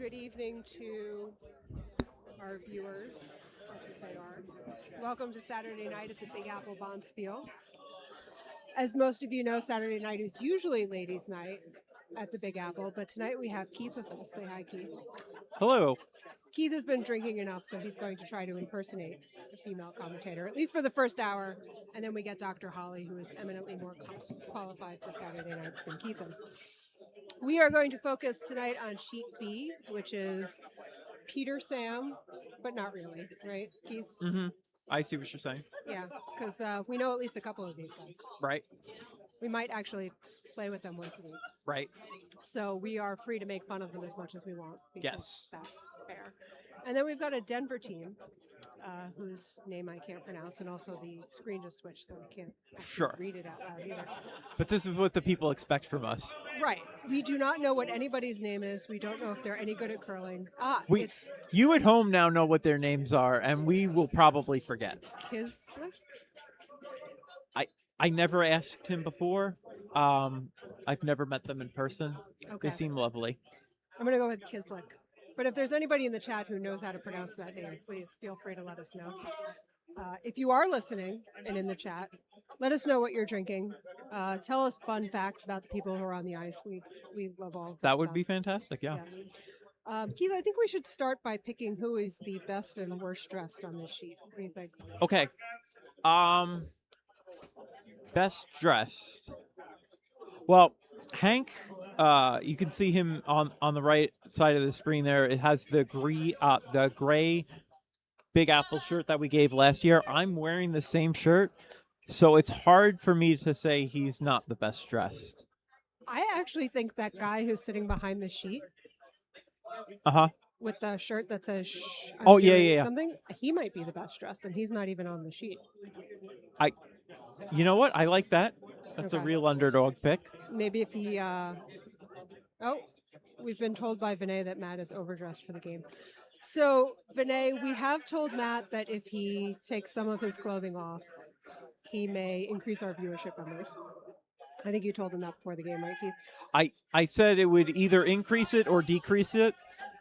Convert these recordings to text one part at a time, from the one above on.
Good evening to our viewers, such as they are. Welcome to Saturday night at the Big Apple Bonspiel. As most of you know, Saturday night is usually ladies' night at the Big Apple, but tonight we have Keith with us. Say hi, Keith. Hello. Keith has been drinking enough, so he's going to try to impersonate a female commentator, at least for the first hour, and then we get Dr. Holly, who is eminently more qualified for Saturday nights than Keith is. We are going to focus tonight on Sheet B, which is Petersham, but not really, right, Keith? Mm-hmm. I see what you're saying. Yeah, because we know at least a couple of these guys. Right. We might actually play with them once a week. Right. So we are free to make fun of them as much as we want. Yes. That's fair. And then we've got a Denver team, whose name I can't pronounce, and also the screen just switched, so I can't read it out loud either. But this is what the people expect from us. Right. We do not know what anybody's name is. We don't know if they're any good at curling. You at home now know what their names are, and we will probably forget. Kizlyk? I never asked him before. I've never met them in person. Okay. They seem lovely. I'm going to go with Kizlyk. But if there's anybody in the chat who knows how to pronounce that name, please feel free to let us know. If you are listening and in the chat, let us know what you're drinking. Tell us fun facts about the people who are on the ice. We love all that would be fantastic, yeah. Keith, I think we should start by picking who is the best and worst dressed on this sheet. What do you think? Okay. Best dressed. Well, Hank, you can see him on the right side of the screen there. It has the gray Big Apple shirt that we gave last year. I'm wearing the same shirt, so it's hard for me to say he's not the best dressed. I actually think that guy who's sitting behind the sheet, with the shirt that says something, he might be the best dressed, and he's not even on the sheet. You know what? I like that. That's okay. A real underdog pick. Maybe if he... we've been told by Vinay that Matt is overdressed for the game. So, Vinay, we have told Matt that if he takes some of his clothing off, he may increase our viewership numbers. I think you told him that before the game, right, Keith? I said it would either increase it or decrease it,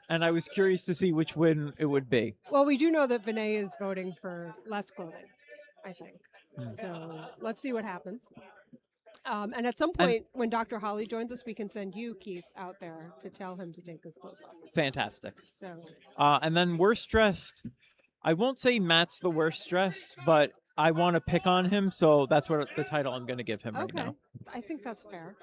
and I was curious to see which one it would be. Well, we do know that Vinay is voting for less clothing, I think. So let's see what happens. And at some point, when Dr. Holly joins us, we can send you, Keith, out there to tell him to take his clothes off. Fantastic. So, and then worst dressed. I won't say Matt's the worst dressed, but I want to pick on him, so that's what the title I'm going to give him right now. I think that's fair.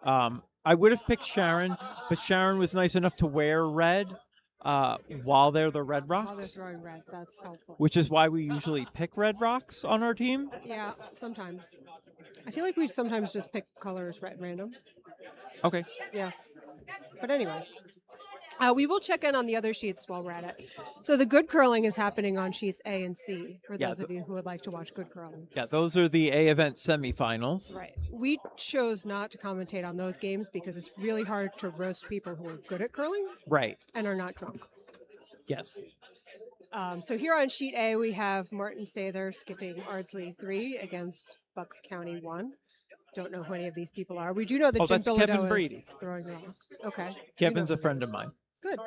I would have picked Sharon, but Sharon was nice enough to wear red while they're the Red Rocks. While they're throwing red, that's helpful. Which is why we usually pick Red Rocks on our team. Yeah, sometimes. I feel like we sometimes just pick colors at random. Okay. Yeah. But anyway. We will check in on the other sheets while we're at it. So the good curling is happening on sheets A and C, for those of you who would like to watch good curling. Yeah, those are the A event semifinals. Right. We chose not to commentate on those games because it's really hard to roast people who are good at curling. Right. And are not drunk. Yes. So here on sheet A, we have Martin Sather skipping Ardsley 3 against Bucks County 1. Don't know who any of these people are. We do know that Jim Bilodeau is throwing wrong. Okay. Kevin's a friend of mine. Good.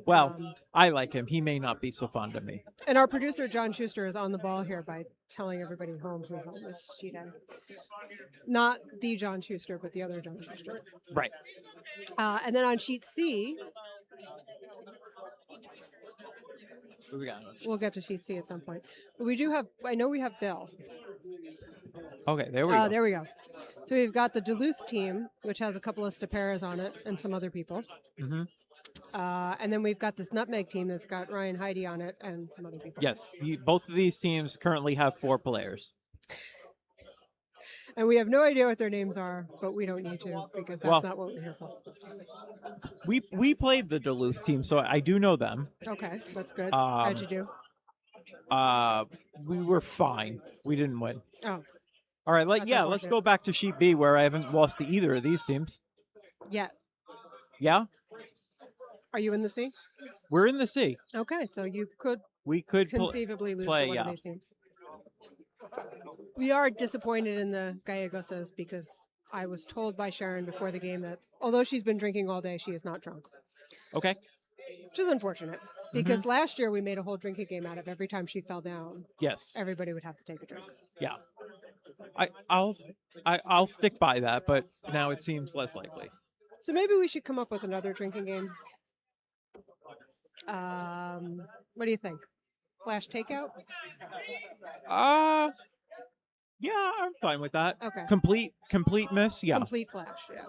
Well, I like him. He may not be so fond of me. And our producer, John Schuster, is on the ball here by telling everybody home who's on this sheet A. Not the John Schuster, but the other John Schuster. Right. And then on sheet C, we'll get to sheet C at some point. But we do have, I know we have Bill. Okay, there we go. There we go. So we've got the Duluth team, which has a couple of Staperas on it and some other people. Mm-hmm. And then we've got this Nutmeg team that's got Ryan Heidi on it and some other people. Yes, both of these teams currently have 4 players. And we have no idea what their names are, but we don't need to because that's not what we're here for. We played the Duluth team, so I do know them. Okay, that's good. How'd you do? We were fine. We didn't win. Oh. All right, let's go back to sheet B where I haven't lost to either of these teams. Yet. Yeah? Are you in the C? We're in the C. Okay, so we could conceivably lose to one of these teams. We are disappointed in the Gallegos because I was told by Sharon before the game that although she's been drinking all day, she is not drunk. Okay. which is unfortunate because last year we made a whole drinking game out of every time she fell down. Yes. Everybody would have to take a drink. Yeah. I'll stick by that, but now it seems less likely. So maybe we should come up with another drinking game. What do you think? Flash takeout? Yeah, I'm fine with that. Okay. Complete miss. Yeah. Complete flash. Yeah.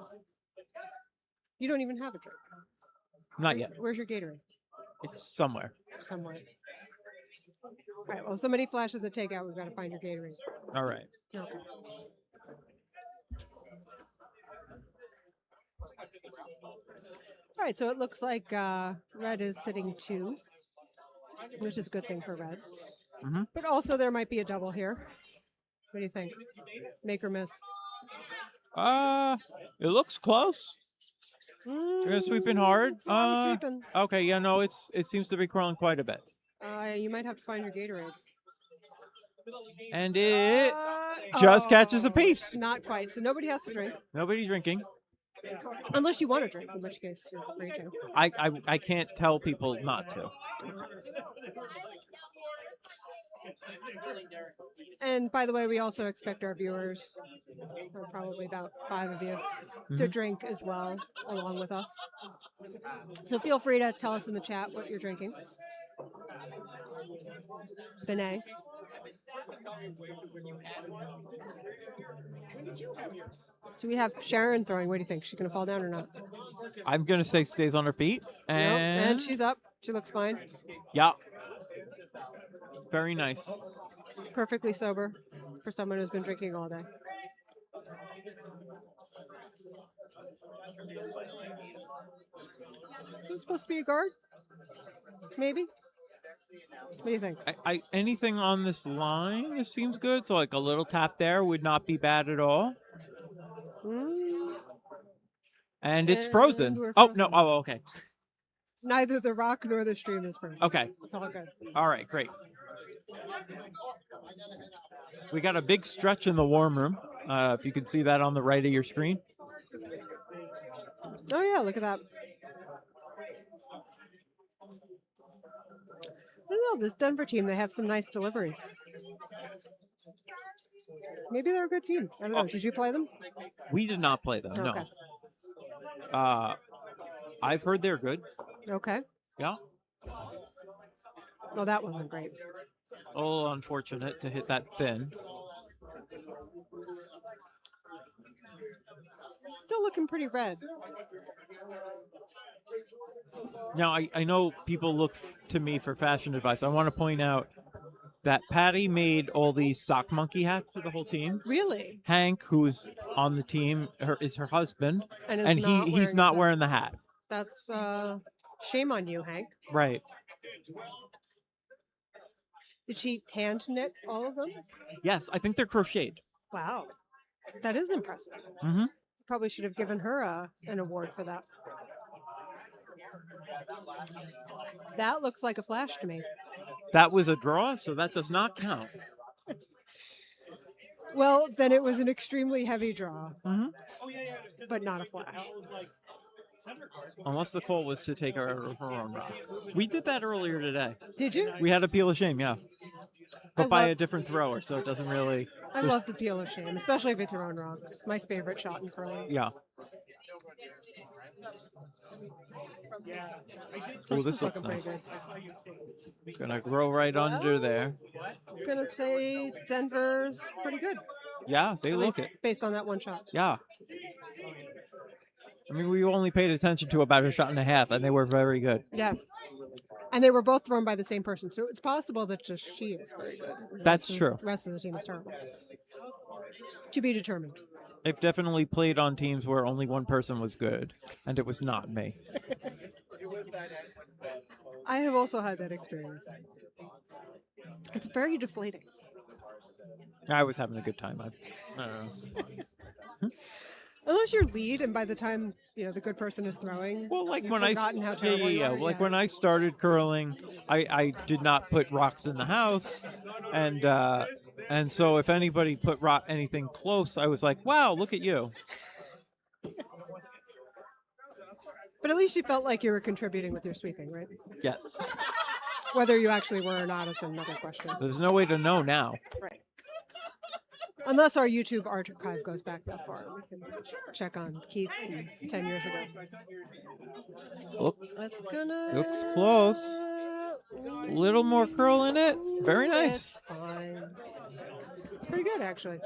You don't even have a drink. Not yet. Where's your Gatorade? It's somewhere. Somewhere. All right. Well, somebody flashes the takeout. We've got to find your Gatorade. All right. Okay. All right. So it looks like red is sitting 2, which is a good thing for red. But also there might be a double here. What do you think? Make or miss? It looks close. You're sweeping hard. It's a lot of sweeping. Okay, yeah, no, it seems to be crawling quite a bit. You might have to find your Gatorade. And it just catches a piece. Not quite. So nobody has to drink. Nobody drinking. Unless you want to drink, in which case you're free to. I can't tell people not to. And by the way, we also expect our viewers, or probably about 5 of you, to drink as well, along with us. So feel free to tell us in the chat what you're drinking. Benet. So we have Sharon throwing. What do you think? She's going to fall down or not? I'm going to say stays on her feet. And she's up. She looks fine. Yeah. Very nice. Perfectly sober for someone who's been drinking all day. Who's supposed to be a guard? Maybe? What do you think? Anything on this line seems good. So like a little tap there would not be bad at all. And it's frozen. Oh, no. Oh, okay. Neither the rock nor the stream is frozen. Okay. It's all good. All right, great. We got a big stretch in the warm room. If you can see that on the right of your screen. Oh, yeah, look at that. I don't know, this Denver team, they have some nice deliveries. Maybe they're a good team. I don't know. Did you play them? We did not play them, Okay. no. I've heard they're good. Okay. Yeah. Oh, that wasn't great. A little unfortunate to hit that thin. Still looking pretty red. Now, I know people look to me for fashion advice. I want to point out that Patty made all these sock monkey hats for the whole team. Really? Hank, who's on the team, is her husband, And he's not wearing the hat. That's shame on you, Hank. Right. Did she hand knit all of them? Yes, I think they're crocheted. Wow. That is impressive. Mm-hmm. Probably should have given her an award for that. That looks like a flash to me. That was a draw, so that does not count. Well, then it was an extremely heavy draw, but not a flash. Unless the call was to take her own rock. We did that earlier today. Did you? We had a peel of shame, yeah. But by a different thrower, so it doesn't really... I love the peel of shame, especially if it's your own rock. It's my favorite shot in curling. Yeah. Oh, this looks nice. Gonna grow right under there. I'm gonna say Denver's pretty good. Yeah, they look it. Based on that one shot. Yeah. I mean, we only paid attention to about a shot and a half, and they were very good. Yeah. And they were both thrown by the same person, so it's possible that just she is very good. That's true. The rest of the team is terrible. To be determined. They've definitely played on teams where only one person was good, and it was not me. I have also had that experience. It's very deflating. I was having a good time. I don't know. Unless you're lead, and by the time the good person is throwing, well, like you've when forgotten how terrible you are. Like when I started curling, I did not put rocks in the house, and so if anybody put anything close, I was like, wow, look at you. But at least you felt like you were contributing with your sweeping, right? Yes. Whether you actually were or not is another question. There's no way to know now. Right. Unless our YouTube archive goes back that far. We can check on Keith from 10 years ago. Look, That's gonna... looks close. A little more curl in it. Very nice. It's fine. Pretty good, actually.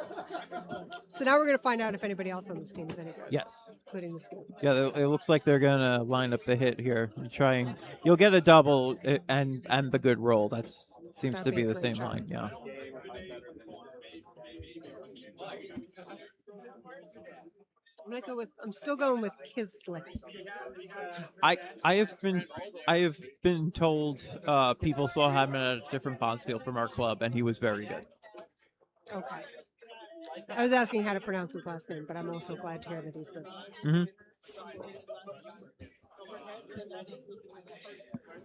So now we're going to find out if anybody else on this team is any good. Yes. Including the skill. Yeah, it looks like they're gonna line up the hit here. You'll get a double and the good roll. That seems That'd to be be a the great same shot. line. Yeah. I'm still going with Kizlyk. I have been told people saw him at a different box field from our club, and he was very good. Okay. I was asking how to pronounce his last name, but I'm also glad to hear that he's good. Mm-hmm.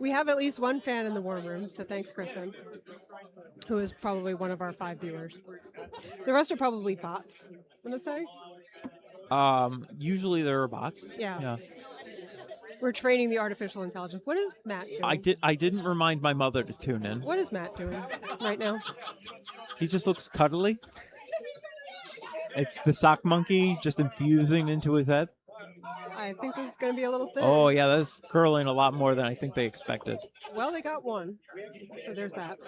We have at least one fan in the warm room, so thanks, Kristen, who is probably one of our 5 viewers. The rest are probably bots, I'm going to say. Usually there are bots. Yeah. We're training the artificial intelligence. What is Matt doing? I didn't remind my mother to tune in. What is Matt doing right now? He just looks cuddly. It's the sock monkey just infusing into his head. I think this is going to be a little thin. Oh, yeah, that's curling a lot more than I think they expected. Well, they got one, so there's that.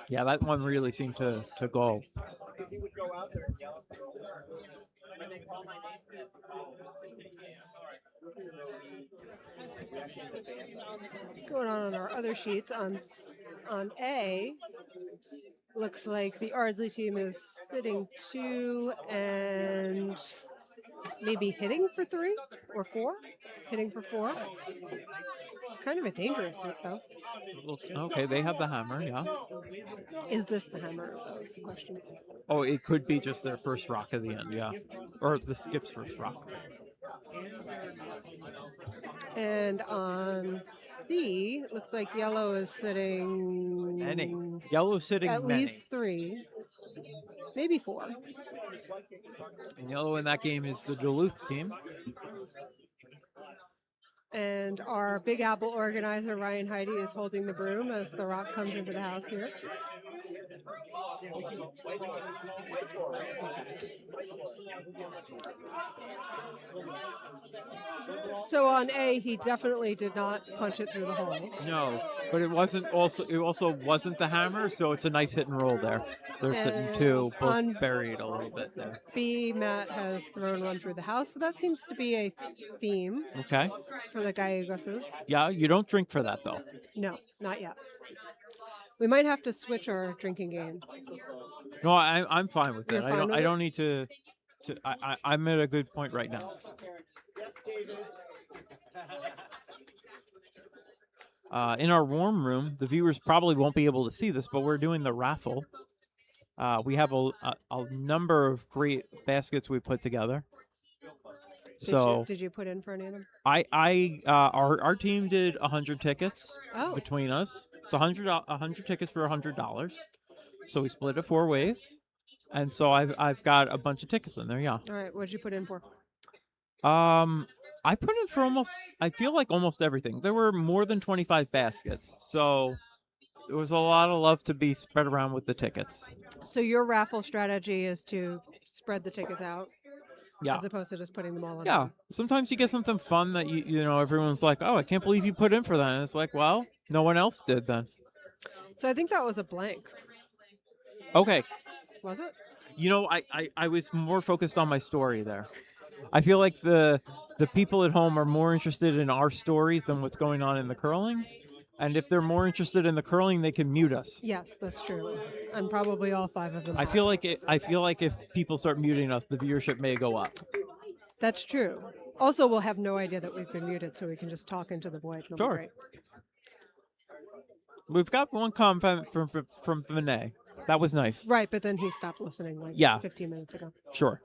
Yeah, that one really seemed to go. Going on our other sheets, on A, looks like the Ardsley team is sitting 2 and maybe hitting for 3 or 4. Hitting for 4. Kind of a dangerous hit, though. Okay, they have the hammer, yeah. Is this the hammer? That was the question. Oh, it could be just their first rock at the end, yeah. Or the skip's first rock. And on C, it looks like yellow is sitting... Many. Yellow's sitting at many. least 3. Maybe 4. And yellow in that game is the Duluth team. And our Big Apple organizer, Ryan Heidi, is holding the broom as the rock comes into the house here. So on A, he definitely did not punch it through the hole. No, but it also wasn't the hammer, so it's a nice hit and roll there. They're sitting 2, both buried a little bit there. B, Matt has thrown one through the house, so that seems to be a theme. Okay. For the Gallegoses. Yeah, you don't drink for that though. No, not yet. We might have to switch our drinking game. No, I'm fine with that. Fine with I don't need to. I'm at a good point right now. In our warm room, the viewers probably won't be able to see this, but we're doing the raffle. We have a number of great baskets we put together. Did you put in for any of them? Our team did 100 tickets between us. It's 100 tickets for $100. So we split it 4 ways, and so I've got a bunch of tickets in there. Yeah. All right. What did you put in for? I put in for I feel like almost everything. There were more than 25 baskets, so there was a lot of love to be spread around with the tickets. So your raffle strategy is to spread the tickets out. Yeah. As opposed to just putting them all in. Yeah. Sometimes you get something fun that you know everyone's like, oh, I can't believe you put in for that. And it's like, well, no one else did then. So I think that was a blank. Okay. Was it? You know, I was more focused on my story there. I feel like the people at home are more interested in our stories than what's going on in the curling. And if they're more interested in the curling, they can mute us. Yes, that's true. And probably all 5 of them. I feel like if people start muting us, the viewership may go up. That's true. Also, we'll have no idea that we've been muted, so we can just talk into the void. It'll be great. We've got one comment from Vinay. That was nice. Right, but then he stopped listening 15 minutes ago. Sure.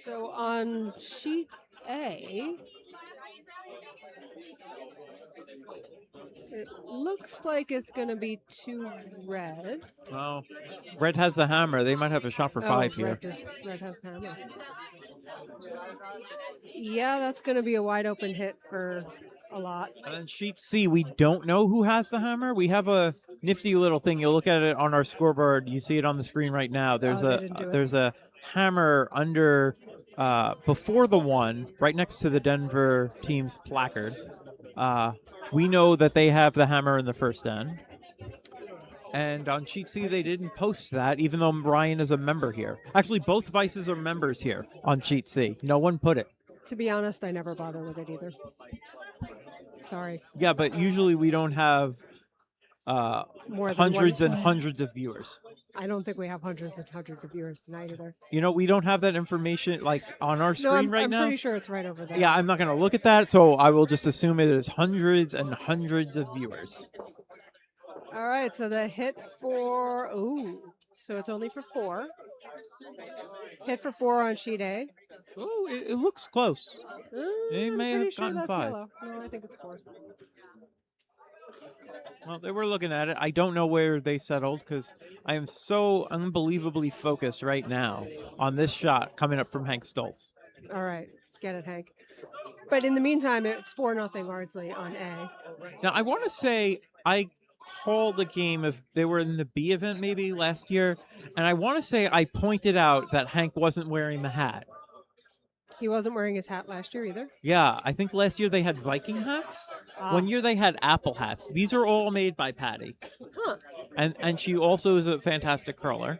So on sheet A, it looks like it's going to be 2 red. Well, red has the hammer. They might have a shot for 5 here. Red has the hammer. Yeah, that's going to be a wide open hit for a lot. And then sheet C, we don't know who has the hammer. We have a nifty little thing. You'll look at it on our scoreboard. You see it on the screen right now. There's They didn't do it. there's a hammer under before the one, right next to the Denver team's placard. We know that they have the hammer in the first end. And on sheet C, they didn't post that, even though Ryan is a member here. Actually, both vices are members here on sheet C. No one put it. To be honest, I never bother with it either. Sorry. Yeah, but usually we don't have More than hundreds one. and hundreds of viewers. I don't think we have hundreds and hundreds of viewers tonight either. You know, we don't have that information like on our screen I'm right now. pretty sure it's right over there. Yeah, I'm not going to look at that, so I will just assume it is hundreds and hundreds of viewers. All right, so the hit for, so it's only for 4. Hit for 4 on sheet A. Oh, it looks close. They I'm may pretty have sure gotten that's 5. yellow. No, I think it's 4. Well, they were looking at it. I don't know where they settled because I am so unbelievably focused right now on this shot coming up from Hank Stoltz. All right, get it, Hank. But in the meantime, it's 4-0 Ardsley on A. Now, I want to say I called a game if they were in the B event maybe last year, and I want to say I pointed out that Hank wasn't wearing the hat. He wasn't wearing his hat last year either. Yeah, I think last year they had Viking hats. One year they had Apple hats. These are all made by Patty. Huh. And she also is a fantastic curler.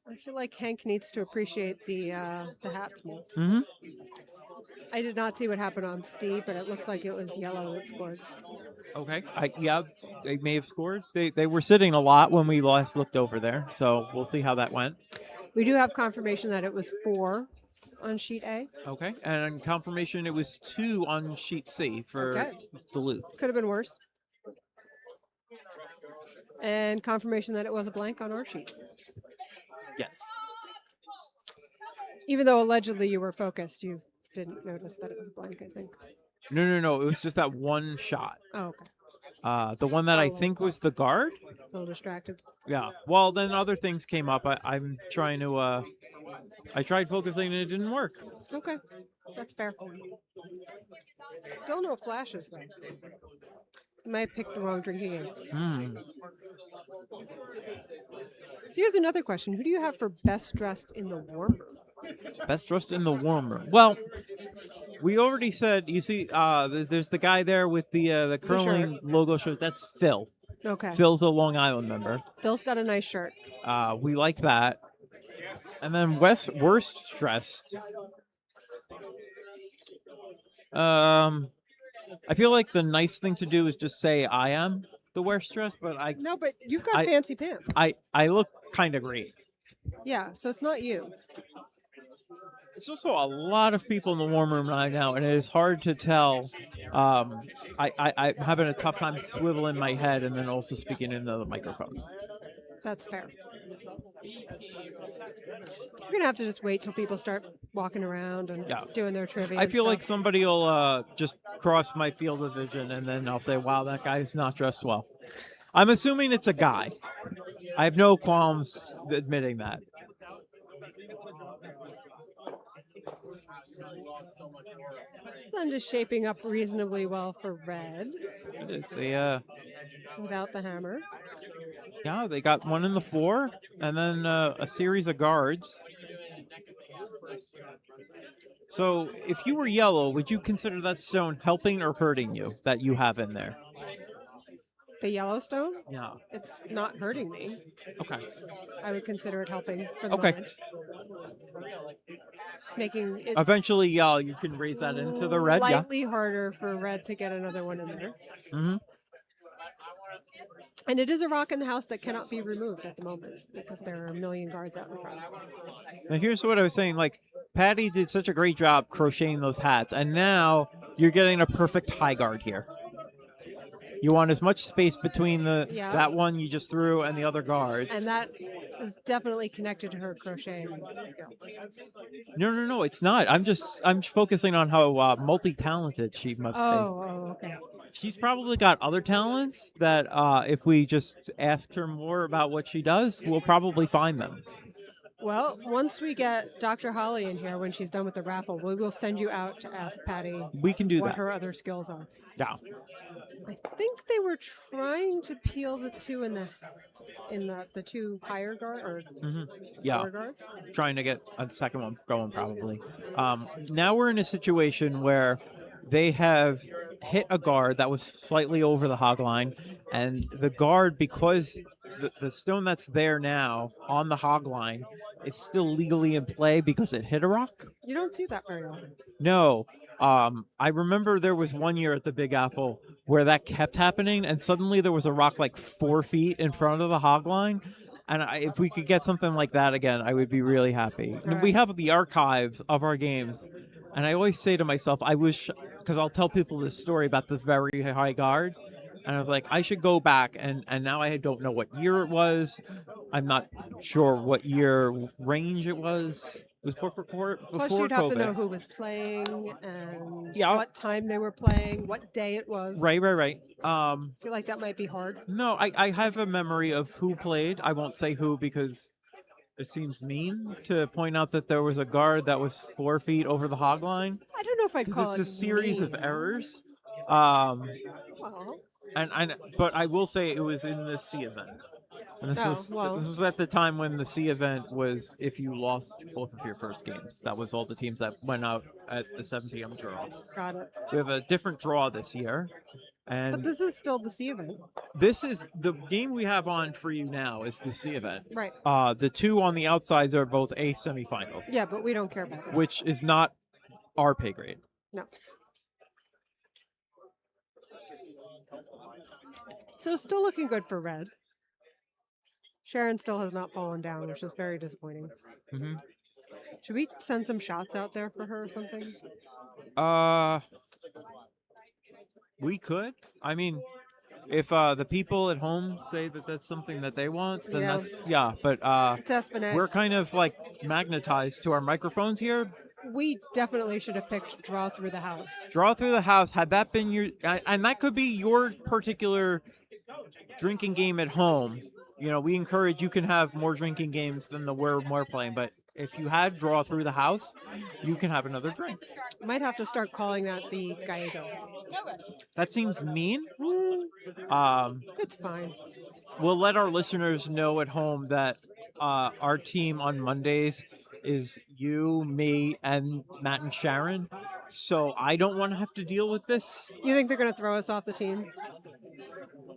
I feel like Hank needs to appreciate the hats more. Mm-hmm. I did not see what happened on C, but it looks like it was yellow that scored. Okay. Yeah, they may have scored. They were sitting a lot when we last looked over there, so we'll see how that went. We do have confirmation that it was 4 on sheet A. Okay. And confirmation it was 2 on sheet C for Duluth. Could have been worse. And confirmation that it was a blank on our sheet. Yes. Even though allegedly you were focused, you didn't notice that it was a blank, I think. No. It was just that one shot. Oh, okay. The one that I think was the guard. A little distracted. Yeah. Well, then other things came up. I'm trying to. I tried focusing and it didn't work. Okay, that's fair. Still no flashes though. You might have picked the wrong drinking game. So here's another question: who do you have for best dressed in the warm room? Best dressed in the warm room. Well, we already said. You see, there's the guy there with the curling logo shirt. That's Phil. Okay. Phil's a Long Island member. Phil's got a nice shirt. We like that. And then worst dressed. I feel like the nice thing to do is just say I am the worst dressed, but No, but you've got fancy pants. I look kind of great. Yeah, so it's not you. There's also a lot of people in the warm room right now, and it is hard to tell. I'm having a tough time swiveling my head and then also speaking into the microphone. That's fair. We're going to have to just wait till people start walking around and doing their trivia. I feel like somebody will just cross my field of vision, and then I'll say, wow, that guy's not dressed well. I'm assuming it's a guy. I have no qualms admitting that. Sun is shaping up reasonably well for red. It is. Without the hammer. Yeah, they got one in the 4, and then a series of guards. So, if you were yellow, would you consider that stone helping or hurting you that you have in there? The Yellowstone? Yeah. It's not hurting me. Okay. I would consider it helping for the moment. Making it eventually, you can raise that into the red. Slightly harder for red to get another one in there. Mm-hmm. And it is a rock in the house that cannot be removed at the moment because there are a million guards out in front. Now, here's what I was saying. Like, Patty did such a great job crocheting those hats, and now you're getting a perfect high guard here. You want as much space between that one you just threw and the other guards. And that is definitely connected to her crocheting skills. No, it's not. I'm focusing on how multi-talented she must be. Oh, okay. She's probably got other talents that if we just ask her more about what she does, we'll probably find them. Well, once we get Dr. Holly in here when she's done with the raffle, we will send you out to ask Patty We can do what that. her other skills are. Yeah. I think they were trying to peel the two in the two higher guard or Yeah. lower guards. Trying to get a second one going probably. Now we're in a situation where they have hit a guard that was slightly over the hog line, and the guard, because the stone that's there now on the hog line is still legally in play because it hit a rock. You don't see that very often. No. I remember there was one year at the Big Apple where that kept happening, and suddenly there was a rock like 4 feet in front of the hog line. And if we could get something like that again, I would be really happy. And we Right. have the archives of our games, and I always say to myself, I wish, because I'll tell people this story about the very high guard, and I was like, I should go back, and now I don't know what year it was. I'm not sure what year range it was. It was before Plus, you'd have COVID. to know who was playing and Yeah. what time they were playing, what day it was. Right. I feel like that might be hard. No, I have a memory of who played. I won't say who because it seems mean to point out that there was a guard that was 4 feet over the hog line. I don't know if I'd Because call it's it a series of mean. errors. Well, But I will say it was in the C event. And this was at the time when the C event was if you lost both of your first games. That was all the teams that went out at the 7 p.m. draw. got it. We have a different draw this year. But And this is still the C event. this is the game we have on for you now is the C event. Right. The two on the outsides are both A semifinals, Yeah, but we don't care about that. which is not our pay grade. No. So still looking good for red. Sharon still has not fallen down, which is very disappointing. Mm-hmm. Should we send some shots out there for her or something? We could. I mean, if the people at home say that that's something that they want, then But It's Espinette. we're kind of like magnetized to our microphones here. We definitely should have picked draw through the house. Draw through the house. Had that been your, and that could be your particular drinking game at home. You know, we encourage you can have more drinking games than the we're playing, but if you had draw through the house, you can have another drink. Might have to start calling that the Gallegos. That seems mean. It's fine. We'll let our listeners know at home that our team on Mondays is you, me, and Matt and Sharon. So I don't want to have to deal with this. You think they're going to throw us off the team?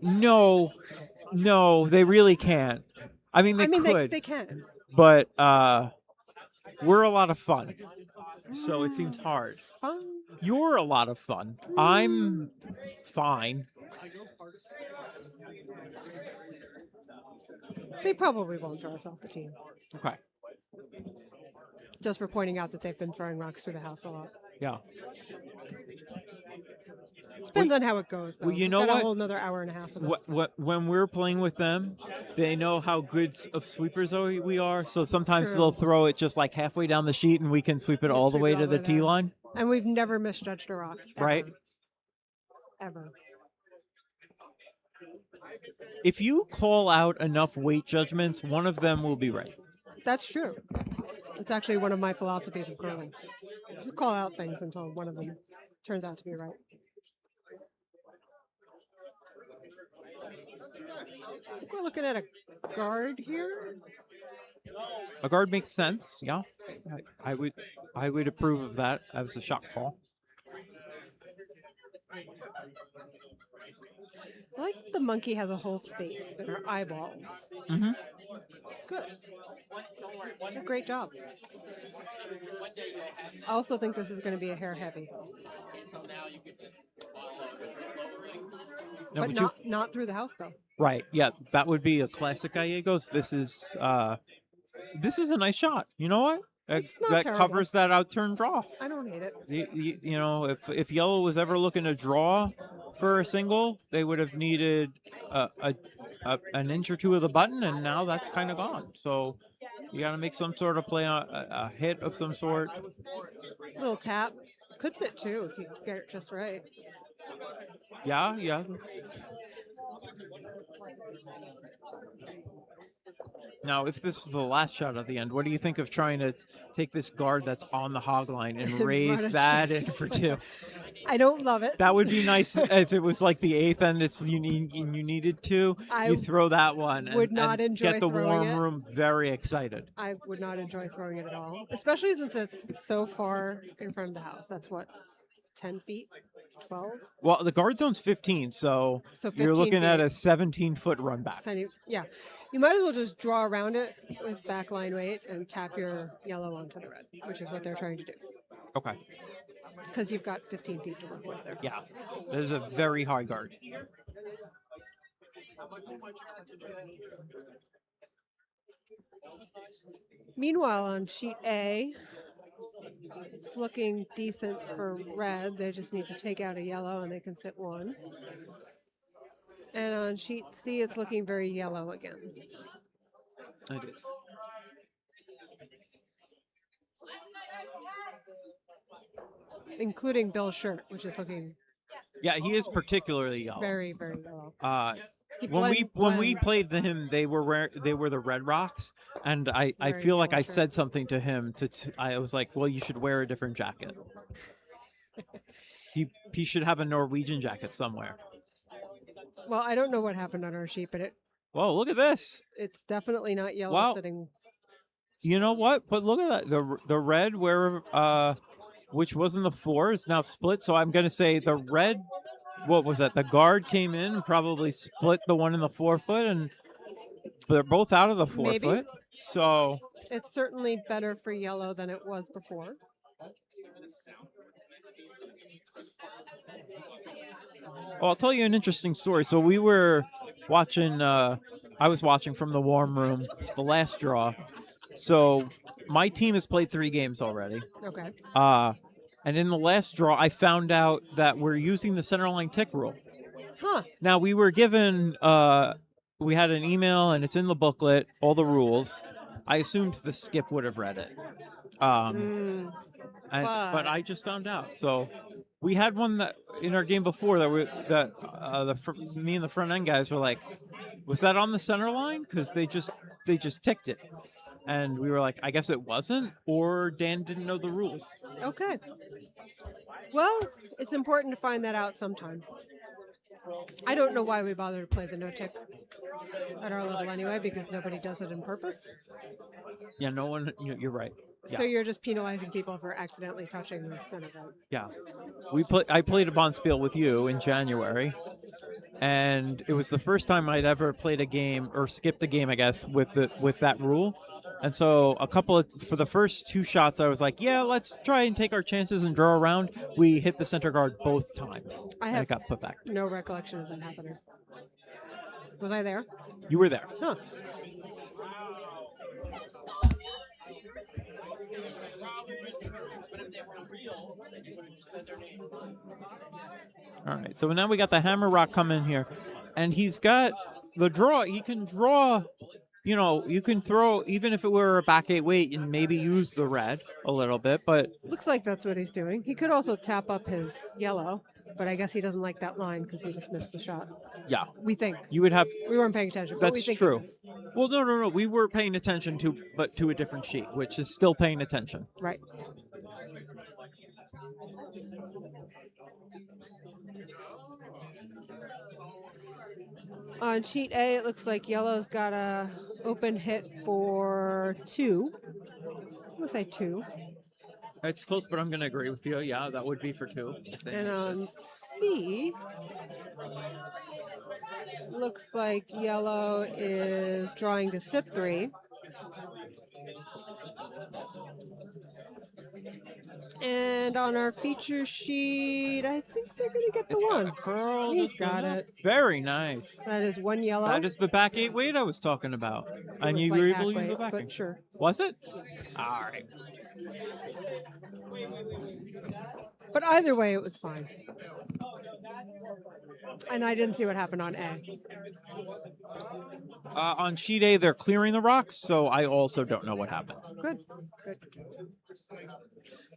No, they really can't. I mean, they could. They can. But we're a lot of fun. So it seems hard. Fun. You're a lot of fun. I'm fine. They probably won't throw us off the team. Okay. Just for pointing out that they've been throwing rocks through the house a lot. Yeah. Depends on how it goes, though. Well, you We've know got what? a whole another hour and a half of this. When we're playing with them, they know how good of sweepers we are. So sometimes True. they'll throw it just like halfway down the sheet, and we can sweep it Just all the sweep way it all to the the way tee down. line. And we've never misjudged a rock. Ever. Right. Ever. If you call out enough weight judgments, one of them will be right. That's true. It's actually one of my philosophies of curling. Just call out things until one of them turns out to be right. I think we're looking at a guard here. A guard makes sense. Yeah, I would approve of that as a shot call. I like that the monkey has a whole face that are eyeballs. Mm-hmm. It's good. Did a great job. I also think this is going to be a hair heavy. No, But not through the house, though. Right. Yeah, that would be a classic Gallegos. This is a nice shot. You know what? It's not that terrible. covers that outturn draw. I don't hate it. You know, if yellow was ever looking to draw for a single, they would have needed an inch or two of the button, and now that's kind of gone. So you got to make some sort of play on a hit of some sort. Little tap. Could sit too if you get it just right. Yeah. Now, if this was the last shot at the end, what do you think of trying to take this guard that's on the hog line and raise Run it that straight. in for 2? I don't love it. That would be nice if it was like the 8th and you needed to. I You throw that one would and not enjoy get the throwing warm it. room very excited. I would not enjoy throwing it at all, especially since it's so far in front of the house. That's what, 10 feet, 12. Well, the guard zone's 15, so, So 15 you're looking at feet. a 17-foot run back. Yeah, you might as well just draw around it with backline weight and tap your yellow onto the red, which is what they're trying to do. Okay. Because you've got 15 feet to work with there. Yeah, there's a very high guard. Meanwhile, on sheet A, it's looking decent for red. They just need to take out a yellow and they can sit 1. And on sheet C, it's looking very yellow again. It is. Including Bill's shirt, which is looking Yeah, he is particularly yellow. very, very yellow. He When we blends. played him, they were the Red Rocks, and I Very feel like cool I shirt. said something to him. I was like, well, you should wear a different jacket. He should have a Norwegian jacket somewhere. Well, I don't know what happened on our sheet, but Whoa, look at this. it's definitely not yellow Wow. sitting. You know what? But look at that. The red which was in the 4 is now split. So I'm going to say the red. What was that? The guard came in, probably split the one in the 4 foot, and they're both out of the 4 Maybe. foot. So It's certainly better for yellow than it was before. well, I'll tell you an interesting story. So we were watching. I was watching from the warm room, the last draw. So my team has played 3 games already. Okay. And in the last draw, I found out that we're using the center line tick rule. Huh. Now, we were given, we had an email, and it's in the booklet, all the rules. I assumed the skip would have read it. But I just found out. So we had one that in our game before me and the front end guys were like, was that on the center line? Because they just ticked it. And we were like, I guess it wasn't, or Dan didn't know the rules. Okay. Well, it's important to find that out sometime. I don't know why we bother to play the no tick at our level anyway, because nobody does it on purpose. Yeah, no one. You're right. Yeah. So you're just penalizing people for accidentally touching the center line. Yeah, I played a Bonspiel with you in January, and it was the first time I'd ever played a game or skipped a game, I guess, with that rule. And so for the first 2 shots, I was like, yeah, let's try and take our chances and draw around. We hit the center guard both times, and it got put back. No recollection of that happening. Was I there? You were there. Huh. All right, so now we got the Hammer Rock come in here, and he's got the draw. He can draw, you can throw, even if it were a back 8 weight, and maybe use the red a little bit, but... Looks like that's what he's doing. He could also tap up his yellow, but I guess he doesn't like that line because he just missed the shot. Yeah. We think. You would have... We weren't paying attention. But That's true. Well, no. We were paying attention to a different sheet, which is still paying attention. Right. On sheet A, it looks like yellow's got a open hit for 2. We'll say 2. It's close, but I'm going to agree with you. Yeah, that would be for 2. And on C, looks like yellow is drawing to sit 3. And on our feature sheet, I think they're going to get the It's got one. a curl. He's got it. Very nice. That is 1 yellow. That is the back 8 weight I was talking about. And was you like were half able to use weight, the backing. but sure. Was it? All right. But either way, it was fine. And I didn't see what happened on A. On sheet A, they're clearing the rocks, so I also don't know what happened. Good.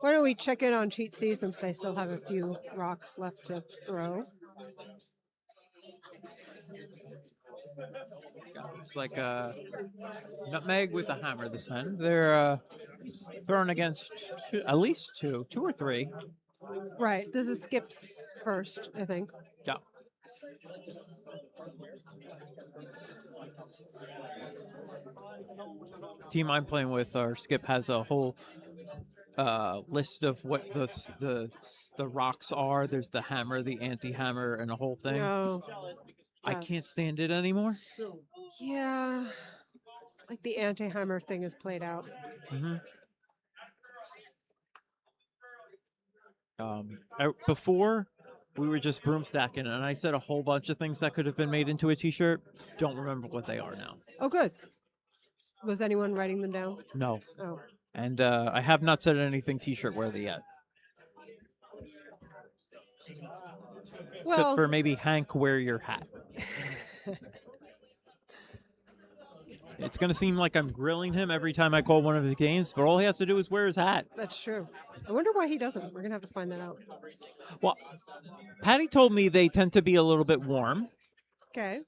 Why don't we check in on sheet C since they still have a few rocks left to throw? It's like a nutmeg with a hammer this end. They're thrown against at least two or three. Right. This is Skip's first, I think. Yeah. Team I'm playing with, our Skip has a whole list of what the rocks are. There's the hammer, the anti-hammer, and a whole thing. No. I can't stand it anymore. Yeah. Like the anti-hammer thing is played out. Mm-hmm. Before, we were just broom stacking, and I said a whole bunch of things that could have been made into a T-shirt. Don't remember what they are now. Oh, good. Was anyone writing them down? No. Oh. And I have not said anything T-shirt worthy yet. Well, Except for maybe Hank, wear your hat. It's going to seem like I'm grilling him every time I call one of his games, but all he has to do is wear his hat. That's true. I wonder why he doesn't. We're going to have to find that out. Well, Patty told me they tend to be a little bit warm. Okay.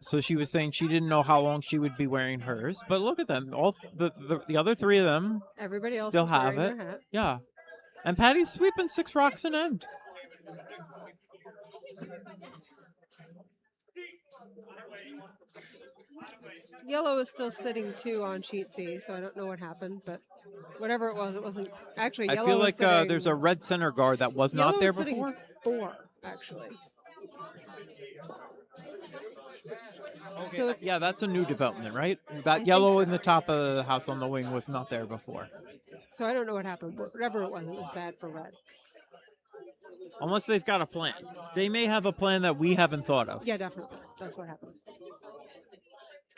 So she was saying she didn't know how long she would be wearing hers, but look at them. All the other three of them Everybody else still is have wearing it. their hat. Yeah. And Patty's sweeping 6 rocks an end. Yellow is still sitting 2 on sheet C, so I don't know what happened, but whatever it wasn't actually I yellow. feel was like sitting, there's a red center guard that was yellow not there was sitting before. 4, actually. Okay. So Yeah, that's a new development, right? I That think yellow so. in the top of the house on the wing was not there before. So I don't know what happened. Whatever it was bad for red. Unless they've got a plan. They may have a plan that we haven't thought of. Yeah, definitely. That's what happened.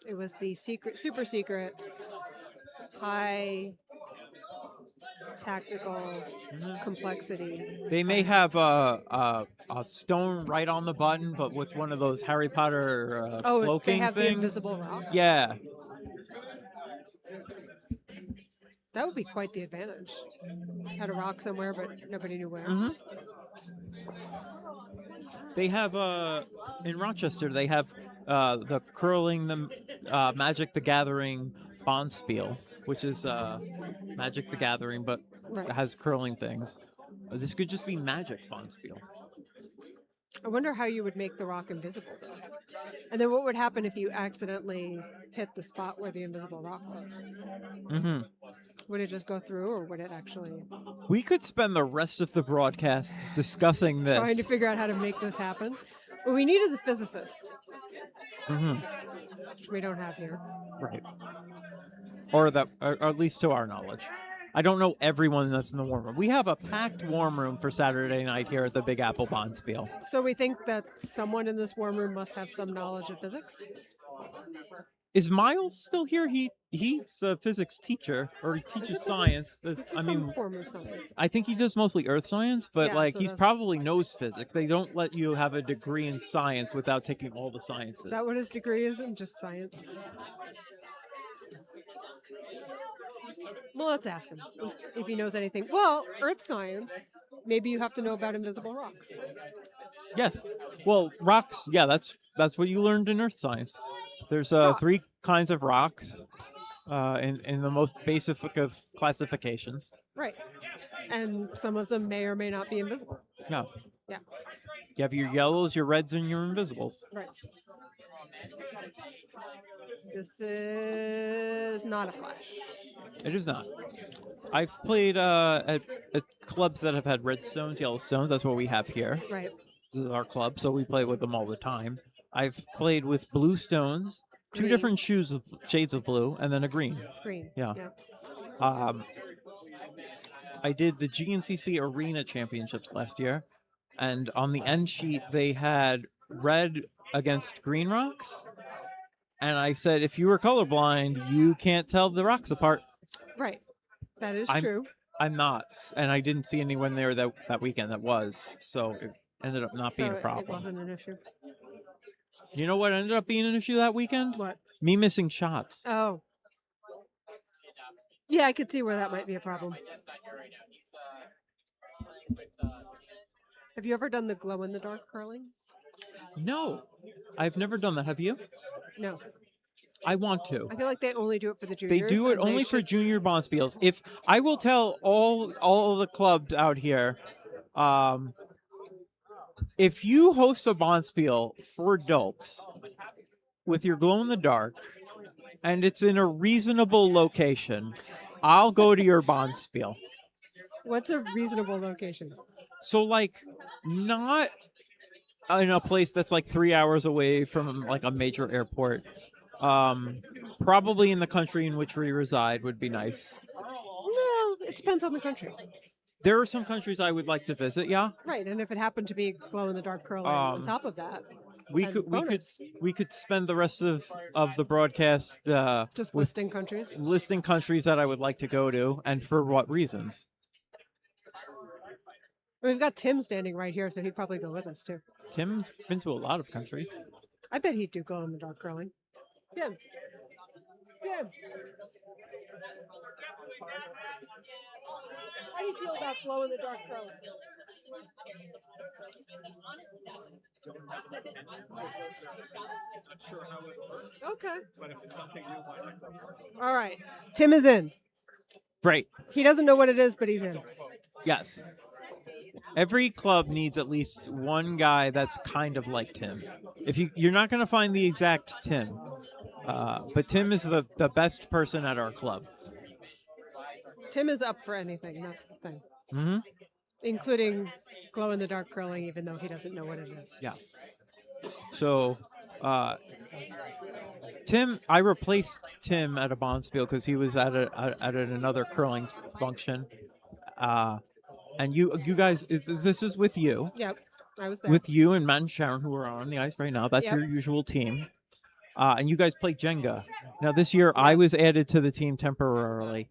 It was the super secret, high tactical complexity. They may have a stone right on the button, but with one of those Harry Potter Oh, they cloaking have the things. invisible rock. Yeah. That would be quite the advantage. Had a rock somewhere, but nobody knew where. Mm-hmm. They have in Rochester. They have the curling the Magic the Gathering Bonspiel, which is Magic the Gathering, but Right. it has curling things. This could just be Magic Bonspiel. I wonder how you would make the rock invisible, though. And then what would happen if you accidentally hit the spot where the invisible rock was? Mm-hmm. Would it just go through, or would it actually We could spend the rest of the broadcast discussing this. trying to figure out how to make this happen? What we need is a physicist, Mm-hmm. which we don't have here. Right. Or at least to our knowledge. I don't know everyone that's in the warm room. We have a packed warm room for Saturday night here at the Big Apple Bonspiel. So we think that someone in this warm room must have some knowledge of physics. Is Miles still here? He's a physics teacher, or he teaches it science. It's some form of science. I think he does mostly earth science, but Yeah, like so he's that's- probably knows physics. They don't let you have a degree in science without taking all the sciences. Is that what his degree is in? Just science? Well, let's ask him if he knows anything. Well, earth science. Maybe you have to know about invisible rocks. Yes. Well, rocks. Yeah, that's what you learned in earth science. There's Rocks. 3 kinds of rocks, in the most basic of classifications. Right. And some of them may or may not be invisible. Yeah. Yeah. You have your yellows, your reds, and your invisibles. Right. This is not a flash. It is not. I've played at clubs that have had red stones, yellow stones. That's what we have here. Right. This is our club, so we play with them all the time. I've played with blue stones, 2 Green. different shades of blue, and then a green. Green. Yeah. I did the GNCC Arena Championships last year, and on the end sheet they had red against green rocks. And I said, if you were colorblind, you can't tell the rocks apart. Right. That is I'm- true. I'm not, and I didn't see anyone there that weekend that was, so it ended up not being So a problem. It wasn't an issue. You know what ended up being an issue that weekend? What? Me missing shots. Oh. Yeah, I could see where that might be a problem. Have you ever done the glow in the dark curling? No. I've never done that. Have you? No, I want to. I feel like they only do it for the They juniors. do it and they only for should- junior bonspiels. If I will tell all the clubs out here, if you host a bonspiel for adults with your glow in the dark, and it's in a reasonable location, I'll go to your bonspiel. What's a reasonable location? So like, not in a place that's like 3 hours away from like a major airport. Probably in the country in which we reside would be nice. No, it depends on the country. There are some countries I would like to visit. Yeah, Right, and if it happened to be glow in the dark curling on Um, top of that, we then could bonus. we could spend the rest of the broadcast Just with listing countries. listing countries that I would like to go to and for what reasons. We've got Tim standing right here, so he'd probably go with us too. Tim's been to a lot of countries. I bet he'd do glow in the dark curling. Tim. Tim. How do you feel about glow in the dark curling? Okay. All right. Tim is in. Great. He doesn't know what it is, but he's in. Yes. Every club needs at least one guy that's kind of like Tim. If you're not going to find the exact Tim, but Tim is the best person at our club. Tim is up for anything, that's the thing. Mm-hmm. Including glow in the dark curling, even though he doesn't know what it is. Yeah. So, Tim, I replaced Tim at a bonspiel because he was at another curling function. And you guys, this is with you. Yep, I was there. With you and Matt and Sharon, who are on the ice right now. That's Yep. your usual team. And you guys play Jenga. Now, this year, I was Yes. added to the team temporarily.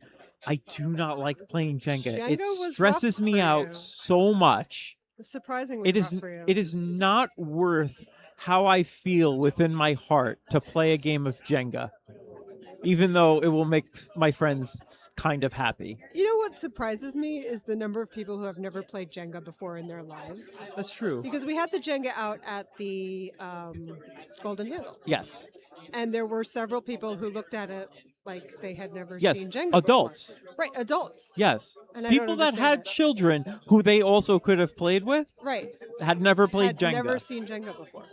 I do not like playing Jenga. Jenga It was stresses rough me for out you. so much. It's surprisingly rough for you. It is not worth how I feel within my heart to play a game of Jenga, even though it will make my friends kind of happy. You know what surprises me is the number of people who have never played Jenga before in their lives. That's true. Because we had the Jenga out at the Golden Handle, Yes. and there were several people who looked at it like they had never Yes. seen Jenga Adults. before. Right, adults. Yes. And I don't People that understand had that. children who they also could have played with Right. had never played Had Jenga. never seen Jenga before.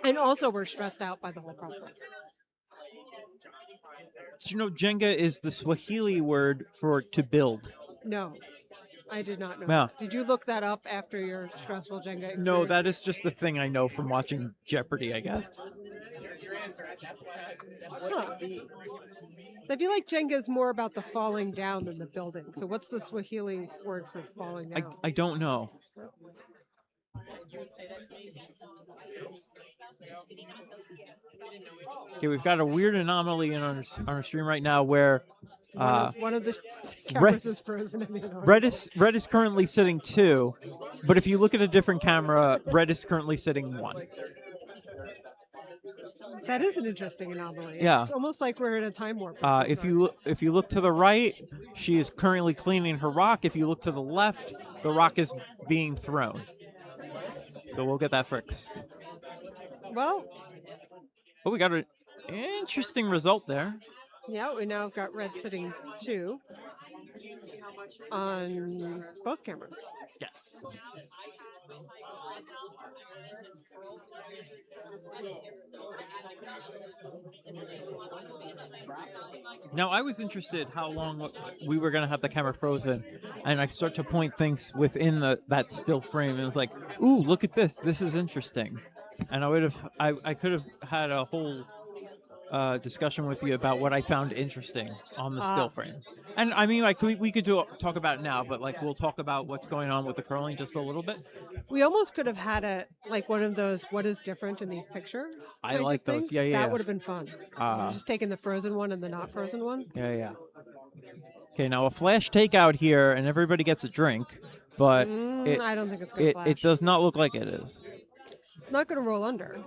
And also were stressed out by the whole process. Did you know Jenga is the Swahili word for to build? No, I did not know. Yeah. Did you look that up after your stressful Jenga experience? No, that is just a thing I know from watching Jeopardy, I guess. Huh. So I feel like Jenga is more about the falling down than the building. So what's the Swahili word for falling down? I don't know. Okay, we've got a weird anomaly in our stream right now where One of the cameras is frozen in the audience. Red is currently sitting 2, but if you look at a different camera, Red is currently sitting 1. That is an interesting anomaly. Yeah. It's almost like we're in a time warp. or If something. you look to the right, she is currently cleaning her rock. If you look to the left, the rock is being thrown. So we'll get that fixed. Well, Oh, we got an interesting result there. yeah, we now got Red sitting 2 on both cameras. Yes. Now, I was interested how long we were going to have the camera frozen, and I start to point things within that still frame, and it was like, ooh, look at this. This is interesting. And I could have had a whole discussion with you about what I found interesting on the still frame. And I mean, like we could talk about it now, but like we'll talk about what's going on with the curling just a little bit. We almost could have had a like one of those "what is different in these pictures." I kind of like those. things. Yeah, yeah. That would have been fun. Just taking the frozen one and the not frozen one. Yeah. Okay, now a flash takeout here, and everybody gets a drink, but I don't think it's going to flash. it does not look like it is. It's not going to roll under,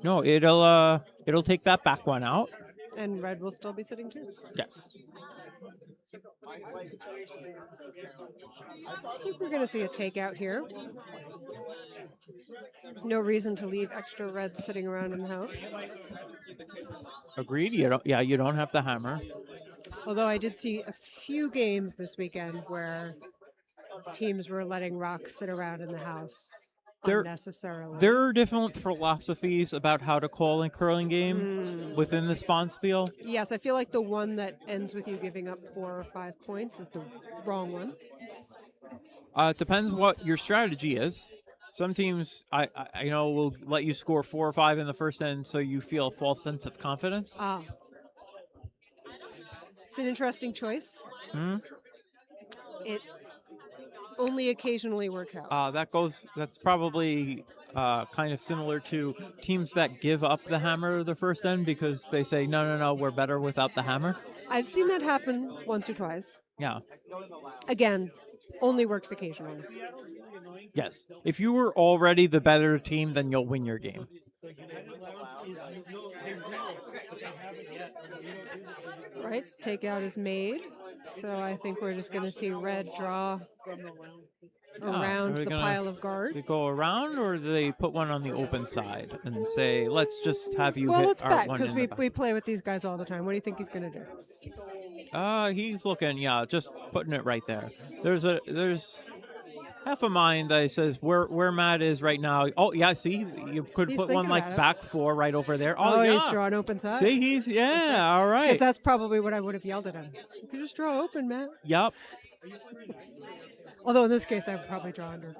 No, it'll take that back one out. and Red will still be sitting 2. Yes. I think we're going to see a takeout here. No reason to leave extra reds sitting around in the house. Agreed. You don't have the hammer. Although I did see a few games this weekend where teams were letting rocks sit around in the house unnecessarily. There are different philosophies about how to call a curling game within the Sponspiel. Yes, I feel like the one that ends with you giving up 4 or 5 points is the wrong one. It depends what your strategy is. Some teams, I know, will let you score 4 or 5 in the first end, so you feel a false sense of confidence. It's an interesting choice. Hmm? It only occasionally works out. That's probably kind of similar to teams that give up the hammer the first end because they say, no, we're better without the hammer. I've seen that happen once or twice. Yeah. Again, only works occasionally. Yes. If you were already the better team, then you'll win your game. Right? Takeout is made. So I think we're just going to see red draw around the pile of guards. They go around, or do they put one on the open side and say, let's just have you hit let's our bet, one because in the we play with these guys all the time. What do you think he's going to do? He's looking, just putting it right there. There's half a mind that says where Matt is right now. Oh, yeah, see, you could He's put one like about it. back 4 right over there. Oh, yeah. He's drawing open side. See, all right. Because that's probably what I would have yelled at him. You could just draw open, Matt. Yep. Although in this case, I would probably draw under.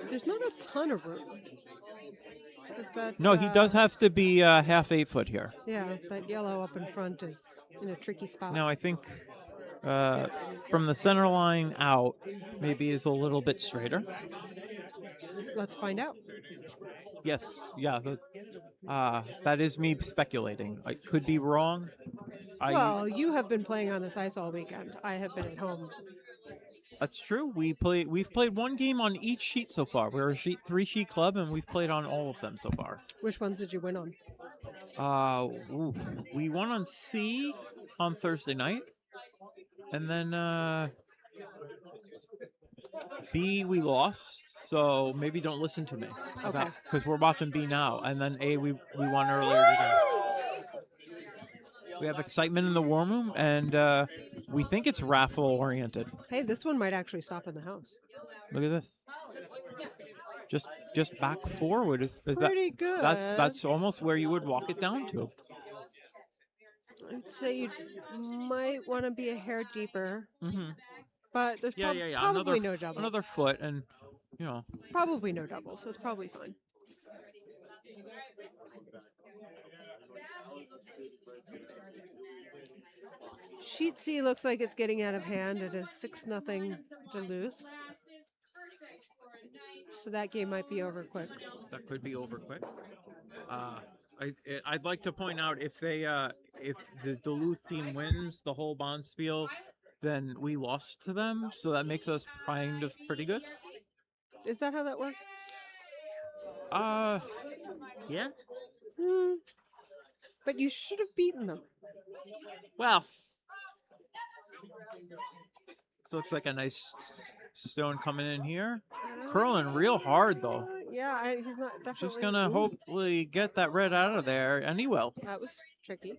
There's not a ton of room. No, he does have to be half 8 foot here. Yeah, that yellow up in front is in a tricky spot. Now, I think from the center line out, maybe is a little bit straighter. Let's find out. Yes, yeah, that is me speculating. I could be wrong. Well, you have been playing on this ice all weekend. I have been at home. That's true. We've played one game on each sheet so far. We're a 3-sheet club, and we've played on all of them so far. Which ones did you win on? We won on C on Thursday night, and then B we lost. So maybe don't listen to me. Okay. Because we're watching B now, and then A we won earlier today. We have excitement in the war room, and we think it's raffle oriented. Hey, this one might actually stop in the house. Look at this. Just back forward. Is pretty good. That's almost where you would walk it down to. I'd say you might want to be a hair deeper. Mm-hmm. But there's probably no double. Another foot, and probably no double, so it's probably fine. Sheet C looks like it's getting out of hand. It is 6-0 Duluth. So that game might be over quick. That could be over quick. I'd like to point out if the Duluth team wins the whole Bonspiel, then we lost to them, so that makes us kind of pretty good. Is that how that works? Yeah. But you should have beaten them. Well, this looks like a nice stone coming in here. Curling real hard, though. Yeah, he's not definitely. Just gonna hopefully get that red out of there, and he will. That was tricky.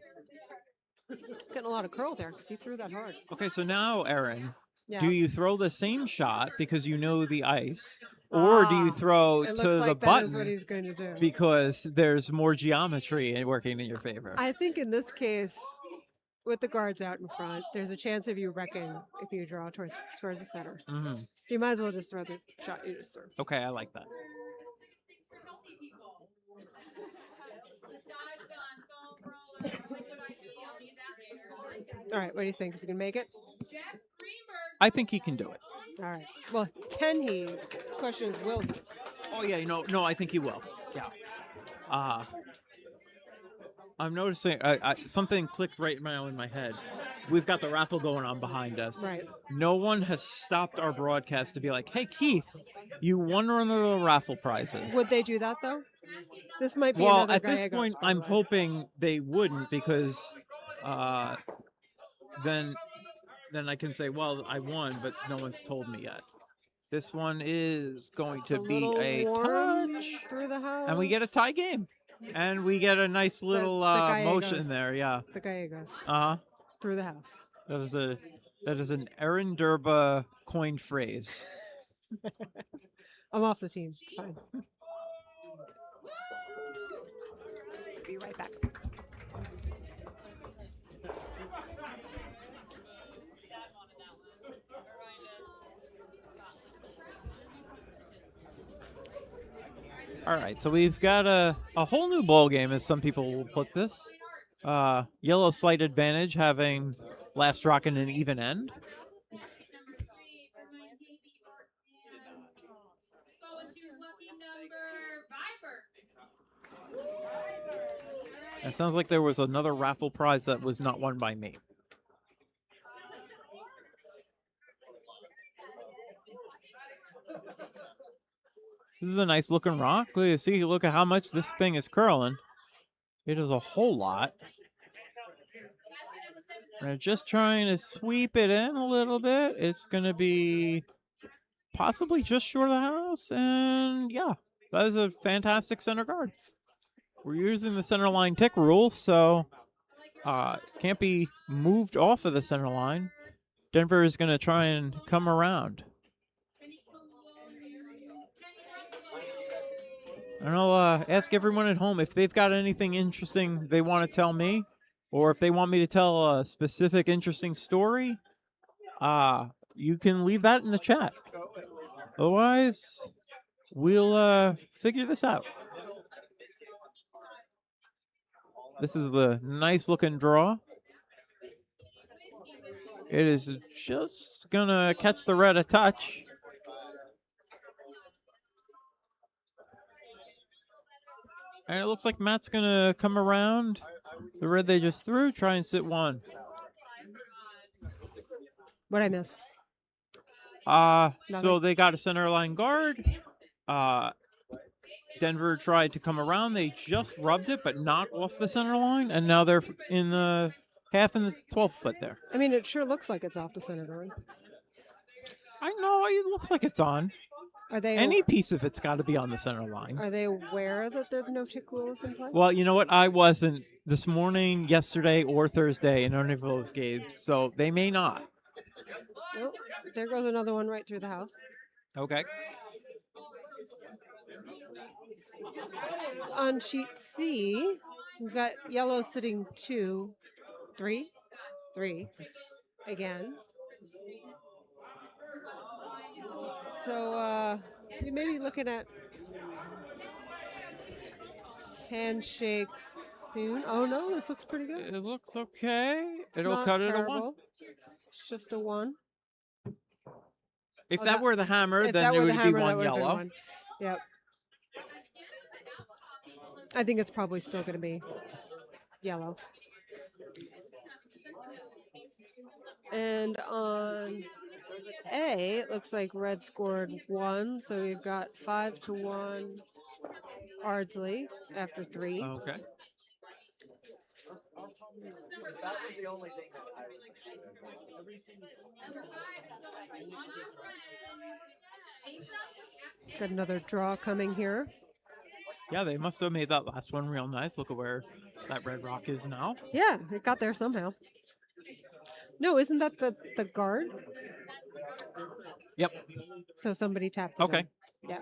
Getting a lot of curl there because he threw that hard. Okay, so now, Aaron, Yeah. do you throw the same shot because you know the ice, or do you throw It to looks the like button that is what he's going to do. because there's more geometry working in your favor? I think in this case, with the guards out in front, there's a chance of you wrecking if you draw towards the center. Mm-hmm. So you might as well just throw the shot you just threw. Okay, I like that. All right, what do you think? Is he going to make it? I think he can do it. All right. Well, can he? The question is, will he? Oh, yeah, no, I think he will. Yeah. I'm noticing something clicked right now in my head. We've got the raffle going on behind us. Right. No one has stopped our broadcast to be like, hey, Keith, you won one of the raffle prizes. Would they do that, though? This might be Well, another at this Gallegos, point, by the I'm way. hoping they wouldn't because uh, then I can say, well, I won, but no one's told me yet. This one is going It's to a be little a warm touch, through the house. and we get a tie game, and we get a nice little the motion Gallegos. there. Yeah. The Gallegos Uh huh. through the house. That is an Aaron Durba coined phrase. I'm off the team. It's fine. Be right back. All right, so we've got a whole new ball game, as some people will put this. Yellow slight advantage, having last rock in an even end. It sounds like there was another raffle prize that was not won by me. This is a nice looking rock. Look at how much this thing is curling. It is a whole lot. And just trying to sweep it in a little bit. It's going to be possibly just short of the house. And yeah, that is a fantastic center guard. We're using the center line tick rule, so can't be moved off of the center line. Denver is going to try and come around. And I'll ask everyone at home if they've got anything interesting they want to tell me, or if they want me to tell a specific interesting story. You can leave that in the chat. Otherwise, we'll figure this out. This is the nice looking draw. It is just gonna catch the red a touch. And it looks like Matt's gonna come around the red they just threw, try and sit one. What'd I miss? So they got a center line guard. Denver tried to come around. They just rubbed it, but not off the center line, and now they're in the half in the 12th foot there. I mean, it sure looks like it's off the center guard. I know it looks like it's on. Are they Any piece of it's got to be on the center line. Are they aware that the no tick rule is in play? Well, you know what? I wasn't this morning, yesterday, or Thursday in any of those games, so they may not. Nope. There goes another one right through the house. Okay. On sheet C, we've got yellow sitting 2, 3 again. So we may be looking at handshakes soon. Oh no, this looks pretty good. It looks okay. It'll Not cut it a terrible. 1. It's just a 1. If that were the hammer, If then that it were would the be hammer, that 1 would have been yellow. 1. Yep. I think it's probably still going to be yellow. And on A, it looks like red scored 1, so we've got 5-1 Ardsley after 3. Okay. Got another draw coming here. Yeah, they must have made that last one real nice. Look at where that red rock is now. Yeah, it got there somehow. No, isn't that the guard? Yep. So somebody tapped it Okay. in. Yeah.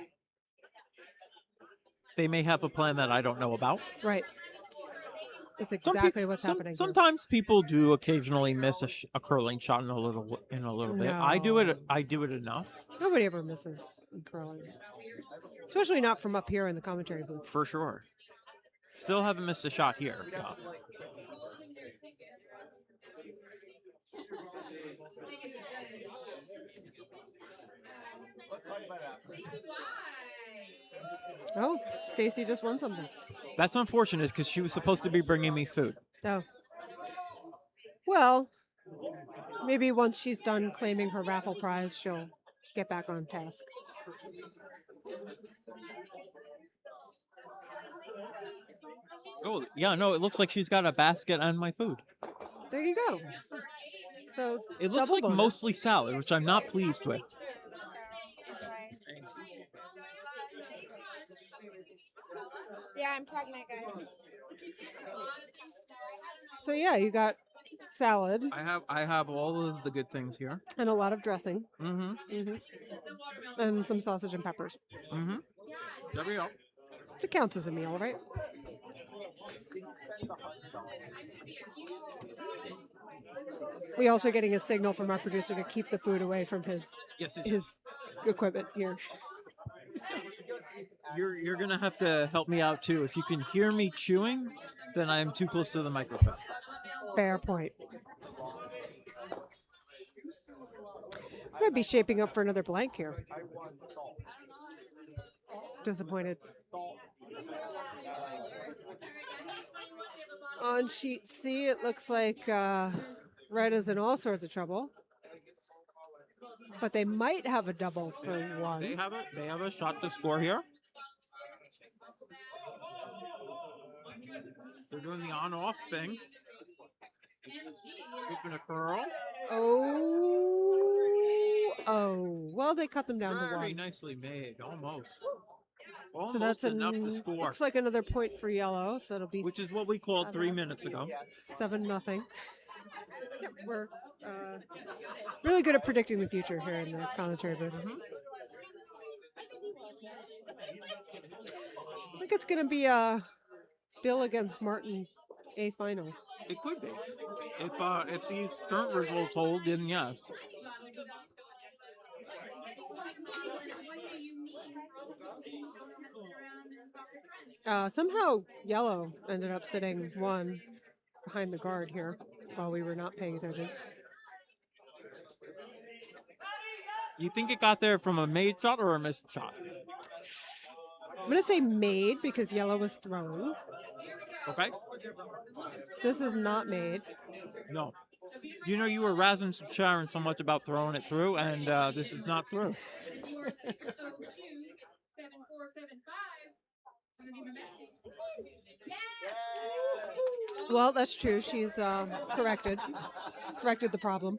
They may have a plan that I don't know about. Right. It's exactly what's happening. Sometimes people do occasionally miss a curling shot in a little bit. No. I do it enough. Nobody ever misses in curling, especially not from up here in the commentary booth. For sure. Still haven't missed a shot here. Oh, Stacy just won something. That's unfortunate because she was supposed to be bringing me food. Oh. Well, maybe once she's done claiming her raffle prize, she'll get back on task. Oh, yeah, no, it looks like she's got a basket and my food. There you go. So It looks double like bonus. mostly salad, which I'm not pleased with. Yeah, I'm pregnant, guys. So yeah, you got salad I have all of the good things here. and a lot of dressing. Mm-hmm. And some sausage and peppers. Mm-hmm. There we go. It counts as a meal, right? We also getting a signal from our producer to keep the food away from his equipment here. You're gonna have to help me out too. If you can hear me chewing, then I am too close to the microphone. Fair point. Might be shaping up for another blank here. Disappointed. On sheet C, it looks like Red is in all sorts of trouble. But they might have a double for one. They have a shot to score here. They're doing the on-off thing. Keeping a curl. Oh. Well, they cut them down to Very one. nicely made, almost. So that's enough to score. Looks like another point for yellow. So it'll be Which is what we called 3 minutes ago. 7-0. Yep, we're really good at predicting the future here in the commentary booth. I think it's going to be Bill against Martin A final. It could be. If these current results hold, then yes. Somehow yellow ended up sitting one behind the guard here while we were not paying attention. You think it got there from a made shot or a missed shot? I'm going to say made because yellow was thrown. Okay. This is not made. No. You know, you were razzing Sharon so much about throwing it through, and this is not through. Well, that's true. She's corrected the problem.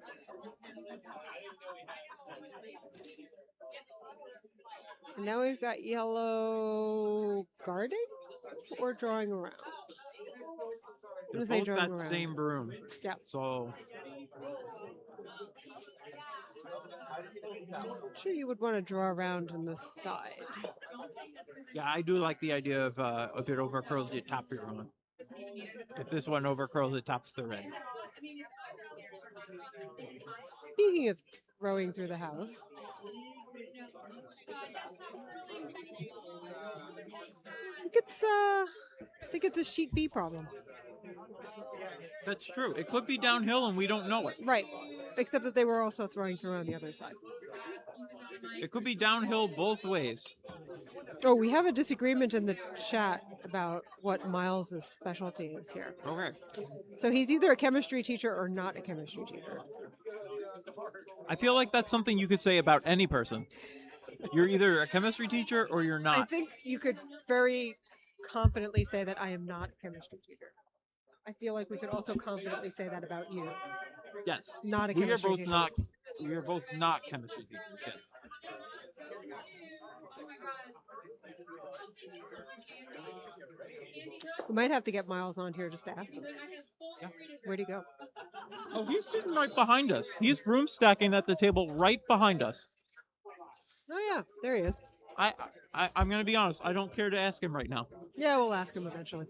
And now we've got yellow guarding or drawing around. They're say both drawing that around. same broom. Yeah. So I'm sure you would want to draw around on the side. yeah, I do like the idea of if it overcurls, you tap your own. If this one overcurls, it taps the red. Speaking of throwing through the house, I think it's a sheet B problem. That's true. It could be downhill and we don't know it. Right. Except that they were also throwing through on the other side. It could be downhill both ways. Oh, we have a disagreement in the chat about what Miles' specialty is here. Okay. So he's either a chemistry teacher or not a chemistry teacher. I feel like that's something you could say about any person. You're either a chemistry teacher or you're not. I think you could very confidently say that I am not a chemistry teacher. I feel like we could also confidently say that about you. Yes. Not a chemistry teacher. We are both not chemistry teachers. Yes. We might have to get Miles on here just to ask him. Yeah. Where'd he go? Oh, he's sitting right behind us. He's room stacking at the table right behind us. Oh yeah, there he is. I'm going to be honest. I don't care to ask him right now. Yeah, we'll ask him eventually.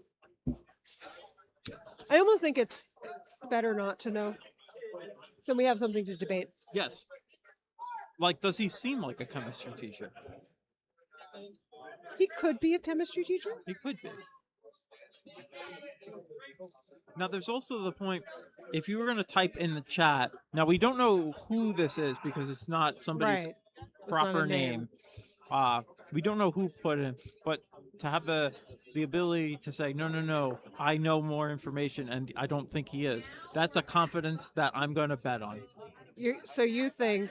I almost think it's better not to know. Then we have something to debate. Yes. Like, does he seem like a chemistry teacher? He could be a chemistry teacher. He could be. Now, there's also the point, if you were going to type in the chat, now we don't know who this is because it's not somebody's Right. proper name. We don't know who put in, but to have the ability to say, no, I know more information and I don't think he is. That's a confidence that I'm going to bet on. So you think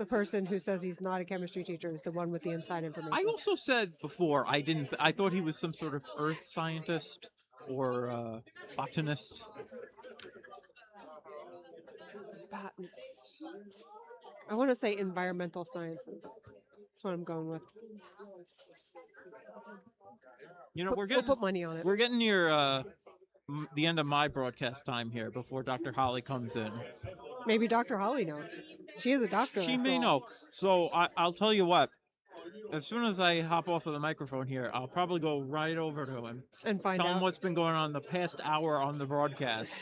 The person who says he's not a chemistry teacher is the one with the inside information. I also said before I thought he was some sort of earth scientist or botanist. Botanist. I want to say environmental sciences. That's what I'm going with. You know, We'll put money on it. we're getting near the end of my broadcast time here before Dr. Holly comes in. Maybe Dr. Holly knows. She is a doctor. She after may all. know. So I'll tell you what. As soon as I hop off of the microphone here, I'll probably go right over to him. And find Tell out. him what's been going on the past hour on the broadcast.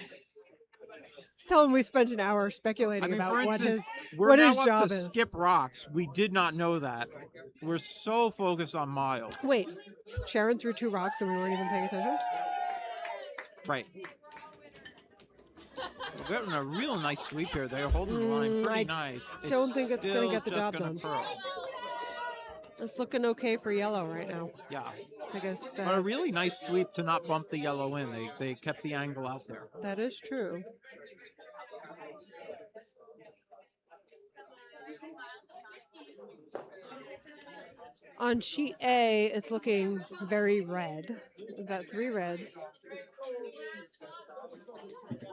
Just tell him we spent an hour speculating I mean, about for what instance, his we're what now his up job to is. skip rocks. We did not know that. We're so focused on Miles. Wait, Sharon threw 2 rocks and we weren't even paying attention? Right. We're getting a real nice sweep here. They're holding the line pretty I nice. don't think it's gonna still get the just job gonna done. curl. It's looking okay for yellow right now. Yeah. I guess But a really nice sweep to not bump the yellow in. They kept the angle out there. that is true. On sheet A, it's looking very red. We've got 3 reds.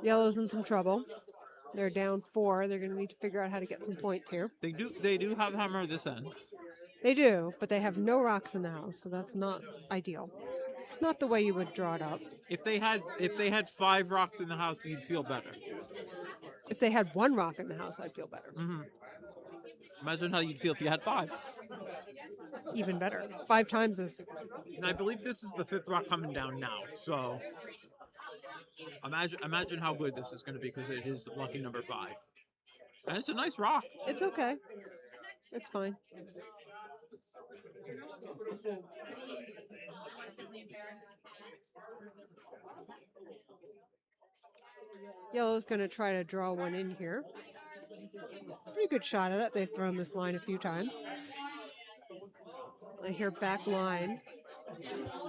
Yellow's in some trouble. They're down 4. They're going to need to figure out how to get some points here. They do have hammer this end. They do, but they have no rocks in the house, so that's not ideal. It's not the way you would draw it up. If they had 5 rocks in the house, you'd feel better. If they had 1 rock in the house, I'd feel better. Mm-hmm. Imagine how you'd feel if you had 5. Even better. 5 times is. And I believe this is the 5th rock coming down now. So imagine how good this is going to be because it is lucky number 5. And it's a nice rock. It's okay. It's fine. Yellow's going to try to draw one in here. Pretty good shot at it. They've thrown this line a few times. I hear back line,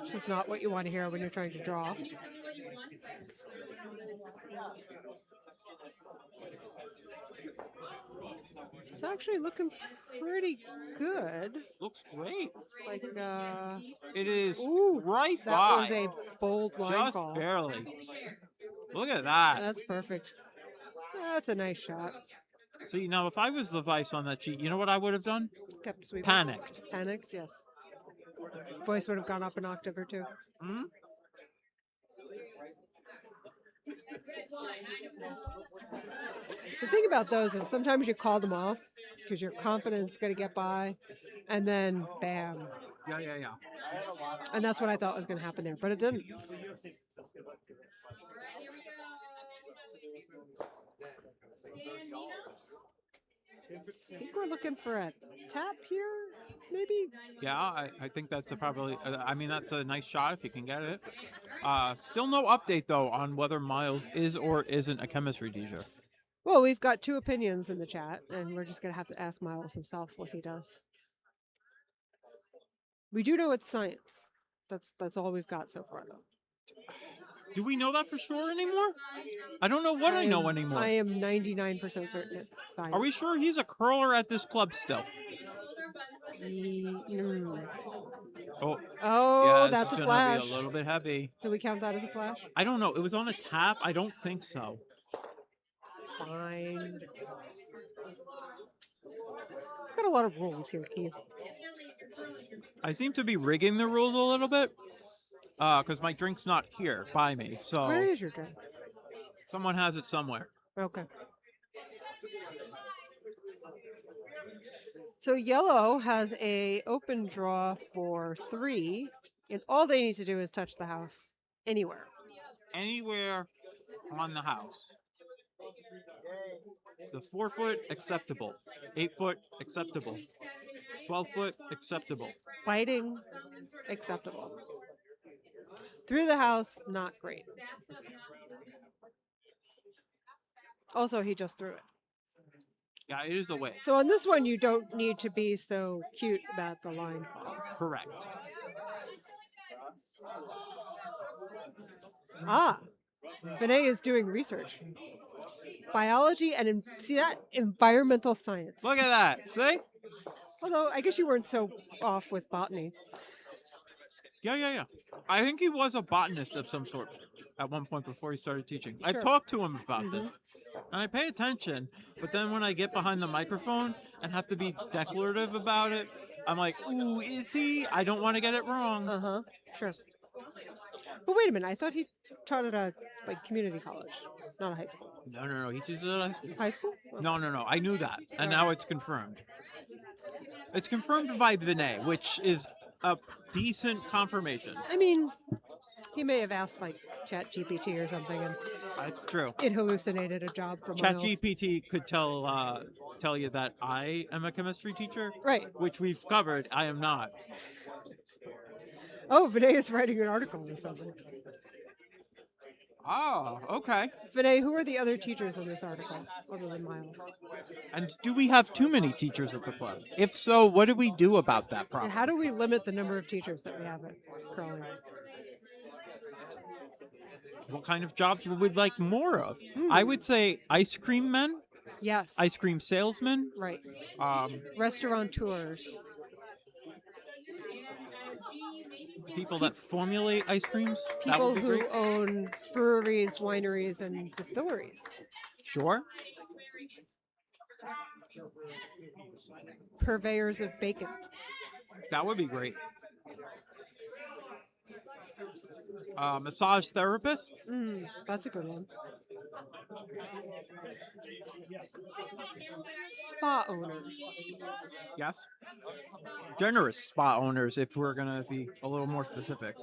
which is not what you want to hear when you're trying to draw. It's actually looking pretty good. Looks great. Like, It is ooh, right that by. was a bold line Just call. barely. Look at that. That's perfect. That's a nice shot. See, now if I was the vice on that sheet, you know what I would have done? Kept sweeping. Panicked. Panicked, yes. Voice would have gone up an octave or 2. Hmm? The thing about those is sometimes you call them off because you're confident it's going to get by, and then bam. Yeah. And that's what I thought was going to happen there, but it didn't. I think we're looking for a tap here, maybe? Yeah, I think that's probably. I mean, that's a nice shot if you can get it. Still no update though on whether Miles is or isn't a chemistry teacher. Well, we've got 2 opinions in the chat, and we're just going to have to ask Miles himself what he does. We do know it's science. That's all we've got so far, though. Do we know that for sure anymore? I don't know what I know anymore. I am 99% certain it's science. Are we sure he's a curler at this club still? Oh, Oh, yeah, that's this a is gonna flash. be a little bit heavy. Do we count that as a flash? I don't know. It was on a tap. I don't think so. Fine. Got a lot of rules here, Keith. I seem to be rigging the rules a little bit because my drink's not here by me. Where So is your drink? someone has it somewhere. Okay. So yellow has a open draw for 3, and all they need to do is touch the house anywhere. Anywhere on the house. The 4-foot acceptable. 8-foot acceptable. 12-foot acceptable. Fighting, acceptable. Through the house, not great. Also, he just threw it. Yeah, it is a way. So on this one, you don't need to be so cute about the line call. Correct. Ah, Vinay is doing research. biology and see that environmental science. Look at that. See? Although I guess you weren't so off with botany. Yeah. I think he was a botanist of some sort at one point before he started teaching. I've Sure. talked to him about this. And I pay attention, but then when I get behind the microphone and have to be declarative about it, I'm like, ooh, is he? I don't want to get it wrong. Uh-huh. Sure. But wait a minute, I thought he taught at a community college, not a high school. No. He teaches at high school. High school? Oh. No. I knew that. And now it's confirmed. It's confirmed by Vinay, which is a decent confirmation. I mean, he may have asked like Chat GPT or something, and That's true. it hallucinated a job for miles. ChatGPT could tell you that I am a chemistry teacher, Right. which we've covered. I am not. Oh, Vinay is writing an article on something. Oh, okay. Vinay, who are the other teachers in this article other than Miles? And do we have too many teachers at the club? If so, what do we do about that And problem? how do we limit the number of teachers that we have at curling? What kind of jobs would we like more of? I would say ice cream men, Yes. ice cream salesmen, Right. um, Restaurateurs. people that formulate ice creams. That People would be who great. own breweries, wineries, and distilleries. Sure. Purveyors of bacon. That would be great. Massage therapist. That's a good one. Spa owners. Yes. Generous spa owners, if we're going to be a little more specific.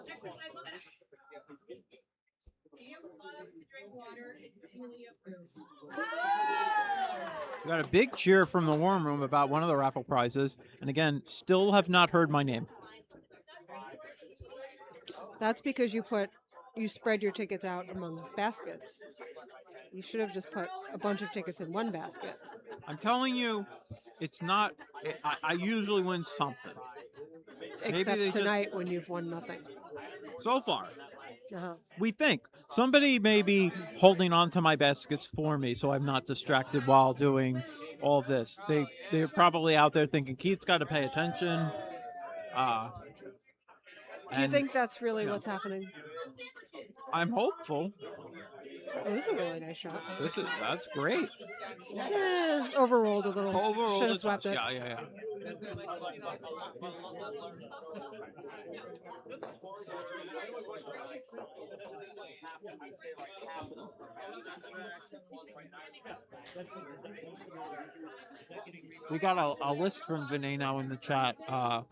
We got a big cheer from the warm room about one of the raffle prizes. And again, still have not heard my name. That's because you spread your tickets out among baskets. You should have just put a bunch of tickets in one basket. I'm telling you, it's not. I usually win something. Maybe Except they just- tonight when you've won nothing. So far. Uh-huh. We think somebody may be holding on to my baskets for me so I'm not distracted while doing all of this. They're probably out there thinking Keith's got to pay attention. Do you think that's really yeah. what's happening? I'm hopeful. Oh, this is a really nice shot. That's great. Overrolled a little. Overall, Should have swept it. Yeah. We got a list from Vinay now in the chat Of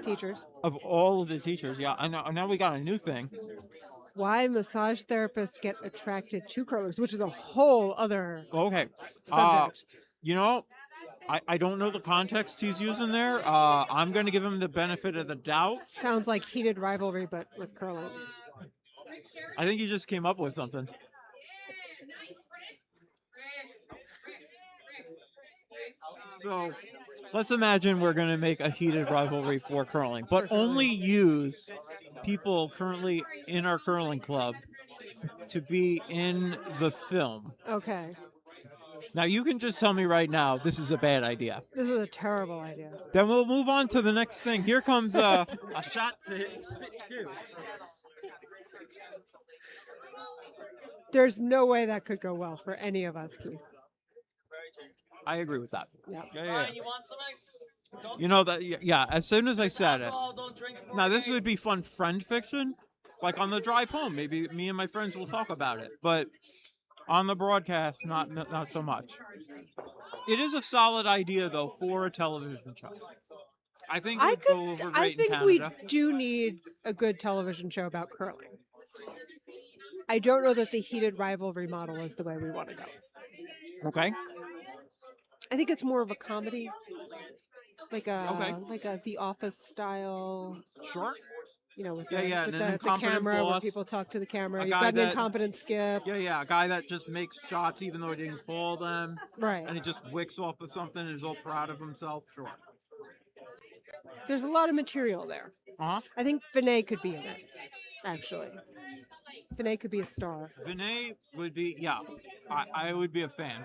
teachers. of all of the teachers. Yeah, I know. Now we got a new thing. Why massage therapists get attracted to curlers, which is a whole other Okay. subject. You know, I don't know the context he's using there. I'm going to give him the benefit of the doubt. Sounds like heated rivalry, but with curling. I think he just came up with something. So let's imagine we're going to make a heated rivalry for curling, but only use people currently in our curling club to be in the film. Okay. Now, you can just tell me right now this is a bad idea. This is a terrible idea. Then we'll move on to the next thing. Here comes a shot to hit sit two. There's no way that could go well for any of us, Keith. I agree with that. Yeah. Yeah. You want something? You know that? Yeah. As soon as I said it. Alcohol, don't drink more Now, this beer. would be fun friend fiction. Like on the drive home, maybe me and my friends will talk about it. But on the broadcast, not so much. It is a solid idea, though, for a television show. I think it would go over I great think in we Canada. do need a good television show about curling. I don't know that the heated rivalry model is the way we want to go. Okay. I think it's more of a comedy, like Okay. a The Office style. Sure. You know, with Yeah, the, yeah, with an the incompetent camera where boss. people talk to the camera. A You've guy got an that- incompetent skip. Yeah. A guy that just makes shots even though he didn't call them. Right. And he just wicks off of something and is all proud of himself. Sure. There's a lot of material there. Uh-huh. I think Vinay could be in it, actually. Vinay could be a star. Vinay would be, yeah, I would be a fan.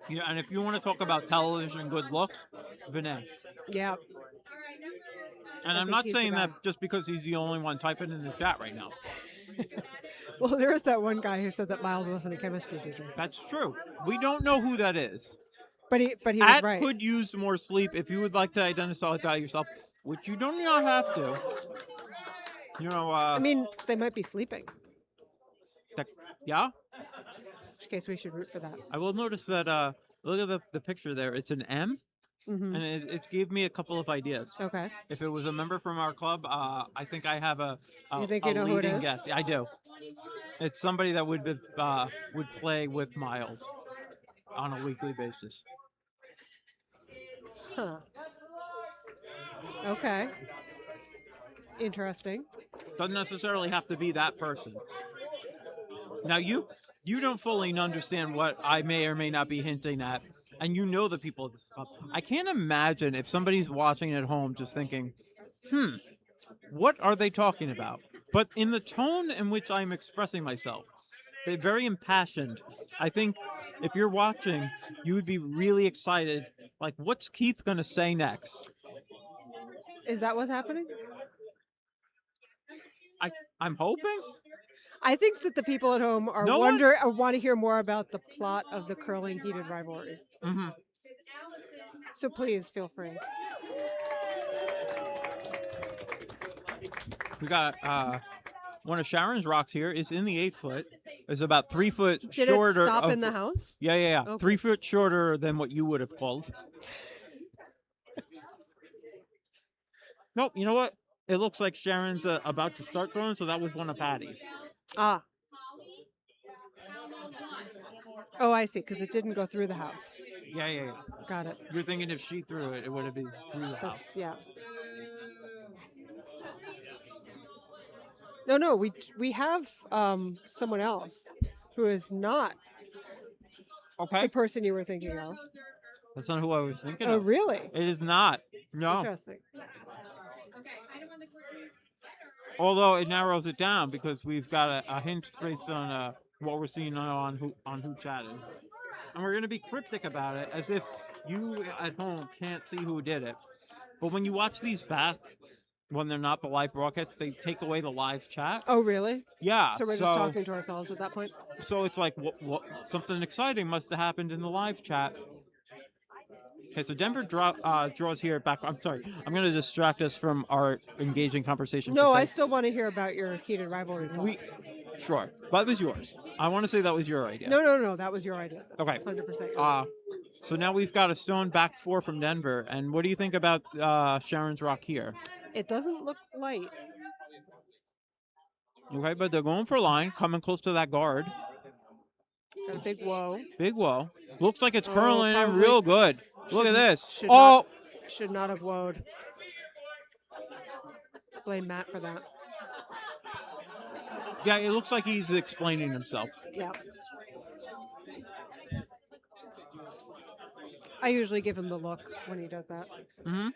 Yeah, and if you want to talk about television good looks, Vinay. Yeah. And I I'm think not he's the saying guy. that just because he's the only one typing in the chat right now. Well, there is that one guy who said that Miles wasn't a chemistry teacher, That's true. We don't know who that is. but he was At right. could use more sleep if you would like to identify that yourself, which you do not have to. You know, I mean, they might be sleeping. yeah? In which case, we should root for that. I will notice that, look at the picture there. It's an M, Hmm. and it gave me a couple of ideas. Okay. If it was a member from our club, I think I have a You think you know who it leading is? guest. I do. It's somebody that would play with Miles on a weekly basis. Huh. Okay. Interesting. Doesn't necessarily have to be that person. Now you don't fully understand what I may or may not be hinting at, and you know the people of this club. I can't imagine if somebody's watching at home just thinking, what are they talking about? But in the tone in which I'm expressing myself, they're very impassioned. I think if you're watching, you would be really excited. Like, what's Keith going to say next? Is that what's happening? I'm hoping. I think that the people at home are No one- want to hear more about the plot of the curling heated rivalry. Mm-hmm. So please feel free. We got one of Sharon's rocks here is in the 8 foot. It's about 3 foot Did shorter. it stop of, in the house? Yeah. Okay. 3 foot shorter than what you would have called. Nope. You know what? It looks like Sharon's about to start throwing, so that was one of Patty's. Ah. Oh, I see, because it didn't go through the house. Yeah. Got it. You're thinking if she threw it, it would have been through the house. Yeah. No, we have someone else who is not Okay. the person you were thinking of. That's not who I was thinking Oh, of. really? It is not. No. Interesting. Although it narrows it down because we've got a hint based on what we're seeing on who chatted. And we're going to be cryptic about it as if you at home can't see who did it. But when you watch these back, when they're not the live broadcast, they take away the live chat. Oh, really? Yeah. So we're just talking to ourselves at that point? So it's like, what something exciting must have happened in the live chat. Okay, so Denver draws here back. I'm sorry. I'm going to distract us from our engaging conversation. No, I still want to hear about your heated rivalry. plot. Sure. That was yours. I want to say that was your idea. No. That was your idea. Okay. 100%. So now we've got a stone back 4 from Denver. And what do you think about Sharon's rock here? It doesn't look light. Okay, but they're going for line, coming close to that guard. Got a big whoa. Big whoa. Looks like it's curling in probably real good. Look at this. Should not have woed. Blame Matt for that. Yeah, it looks like he's explaining himself. Yeah. I usually give him the look when he does that. Mm-hmm.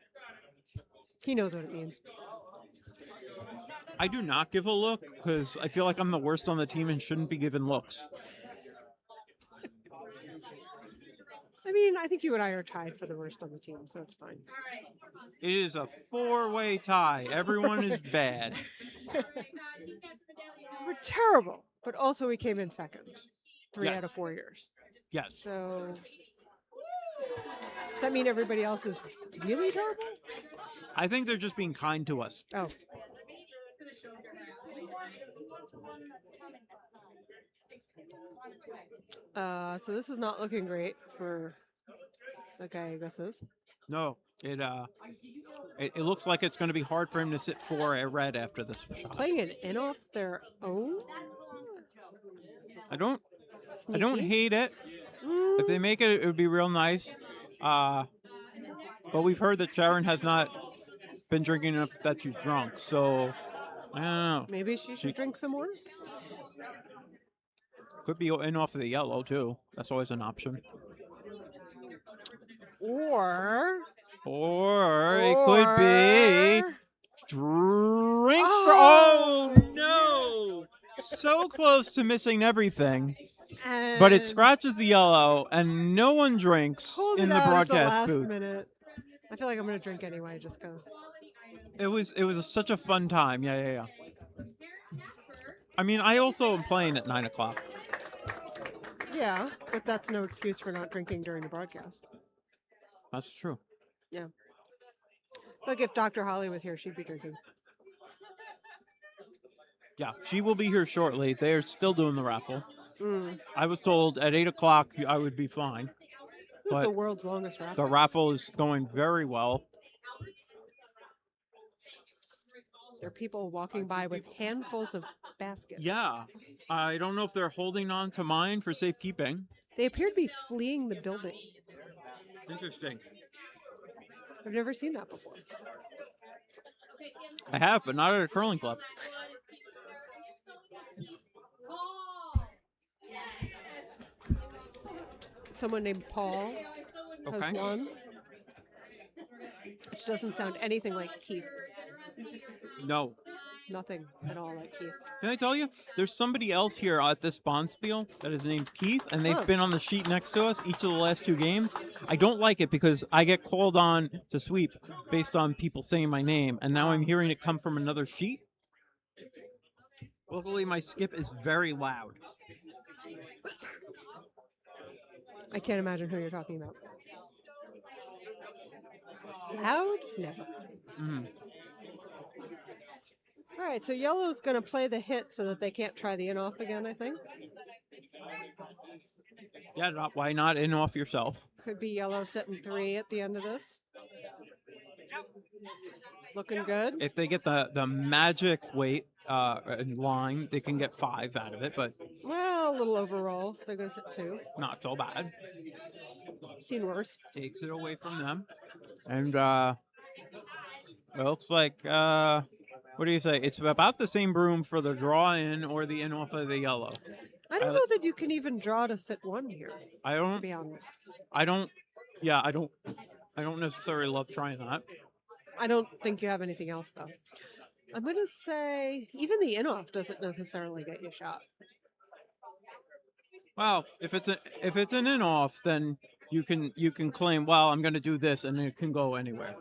He knows what it means. I do not give a look because I feel like I'm the worst on the team and shouldn't be given looks. I mean, I think you and I are tied for the worst on the team, so it's fine. It is a 4-way tie. Everyone is bad. We're terrible, but also we came in second 3 Yes. out of 4 years. Yes. So does that mean everybody else is really terrible? I think they're just being kind to us. Oh. So this is not looking great for the Gallegos. No, it looks like it's going to be hard for him to sit 4 at red after this shot. Playing an in off their own? I don't Sneaky. hate it. If they make it, it would be real nice. But we've heard that Sharon has not been drinking enough that she's drunk. So I don't know. Maybe she should drink some more? Could be in off of the yellow too. That's always an option. Or it could be drinks for. Oh! Oh no! So close to missing everything, and but it scratches the yellow, and no one drinks pulls in it the out at the broadcast last booth. minute. I feel like I'm gonna drink anyway, just because. It was such a fun time. Yeah. I mean, I also am playing at 9:00. Yeah, but that's no excuse for not drinking during the broadcast. That's true. Like if Dr. Holly was here, she'd be drinking. Yeah, she will be here shortly. They're still doing the raffle. Mm. I was told at 8:00 I would be fine. This is the world's longest raffle. The raffle is going very well. There are people walking by with handfuls of baskets. Yeah, I don't know if they're holding on to mine for safekeeping. They appear to be fleeing the building. Interesting. I've never seen that before. I have, but not at a curling club. Someone named Paul has Okay. won. Which doesn't sound anything like Keith. No. Nothing at all like Keith. Can I tell you? There's somebody else here at this Bonspiel that is named Keith, and they've been on the sheet next to us each of the last 2 games. I don't like it because I get called on to sweep based on people saying my name, and now I'm hearing it come from another sheet. Luckily, my skip is very loud. I can't imagine who you're talking about. Loud? Never. Mm-hmm. All right, so yellow's going to play the hit so that they can't try the in-off again, I think. Yeah, why not in off yourself? Could be yellow sitting 3 at the end of this. Looking good. If they get the magic weight line, they can get 5 out of it, but Well, a little overall, so they're going to sit 2. not so bad. Seen worse. Takes it away from them. And it looks like, what do you say? It's about the same broom for the draw in or the in off of the yellow. I don't know that you can even draw to sit 1 here, I to don't be honest. I don't necessarily love trying that. I don't think you have anything else, though. I'm going to say even the in-off doesn't necessarily get you shot. Well, if it's an in off, then you can claim, well, I'm going to do this, and it can go anywhere.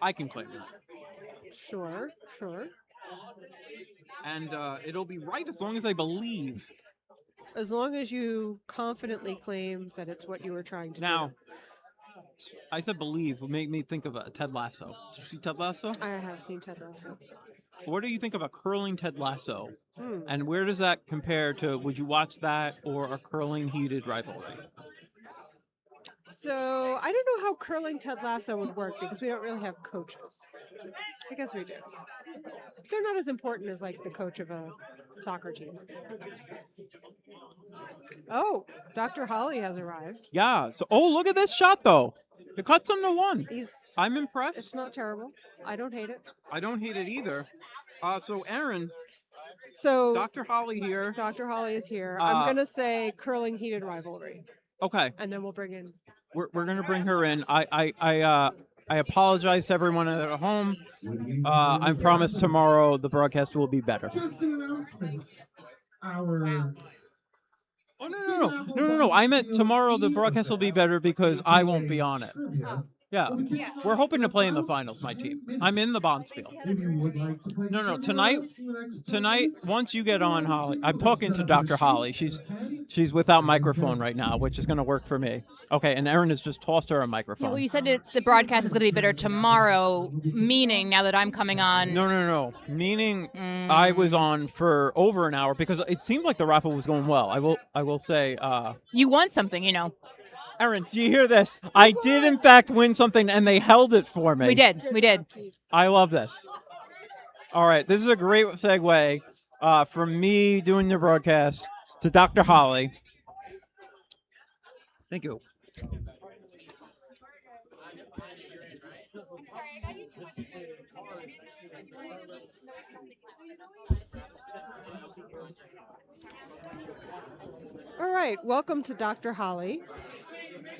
I can claim that. Sure. And it'll be right as long as I believe. As long as you confidently claim that it's what you were trying to Now, do. I said believe would make me think of a Ted Lasso. Did you see Ted Lasso? I have seen Ted Lasso. What do you think of a curling Ted Lasso? Hmm. And where does that compare to, would you watch that or a curling heated rivalry? So I don't know how curling Ted Lasso would work because we don't really have coaches. I guess we do. They're not as important as like the coach of a soccer team. Oh, Dr. Holly has arrived. Yeah. So, look at this shot though. It cuts him to 1. I'm impressed. It's not terrible. I don't hate it. I don't hate it either. So Aaron, So Dr. Holly here. Dr. Holly is here. I'm gonna say curling heated rivalry, Okay, and then we'll bring in. we're gonna bring her in. I apologize to everyone at home. I promise tomorrow the broadcast will be better. Just an announcement. Our Oh no! I meant tomorrow the broadcast will be better because I won't be on it. Yeah, we're hoping to play in the finals. My team. I'm in the Bonspiel. If you would like to play No, with tonight- us in the next 10 Tonight, minutes, once you get on, Holly, I'm talking to Send Dr. the Holly. sheets, okay? She's without microphone right now, which is going to work for me. Okay, and Aaron has just tossed her a Yeah, microphone. well, you said the broadcast is going to be better tomorrow, meaning now that I'm coming on. No. Meaning I was on for over an hour because it seemed like the raffle was going well. I will say, You won something, you know. Aaron, do you hear this? I did in fact win something, and they held it for me. We did. I love this. All right, this is a great segue from me doing the broadcast to Dr. Holly. Thank you. All right, welcome to Dr. Holly.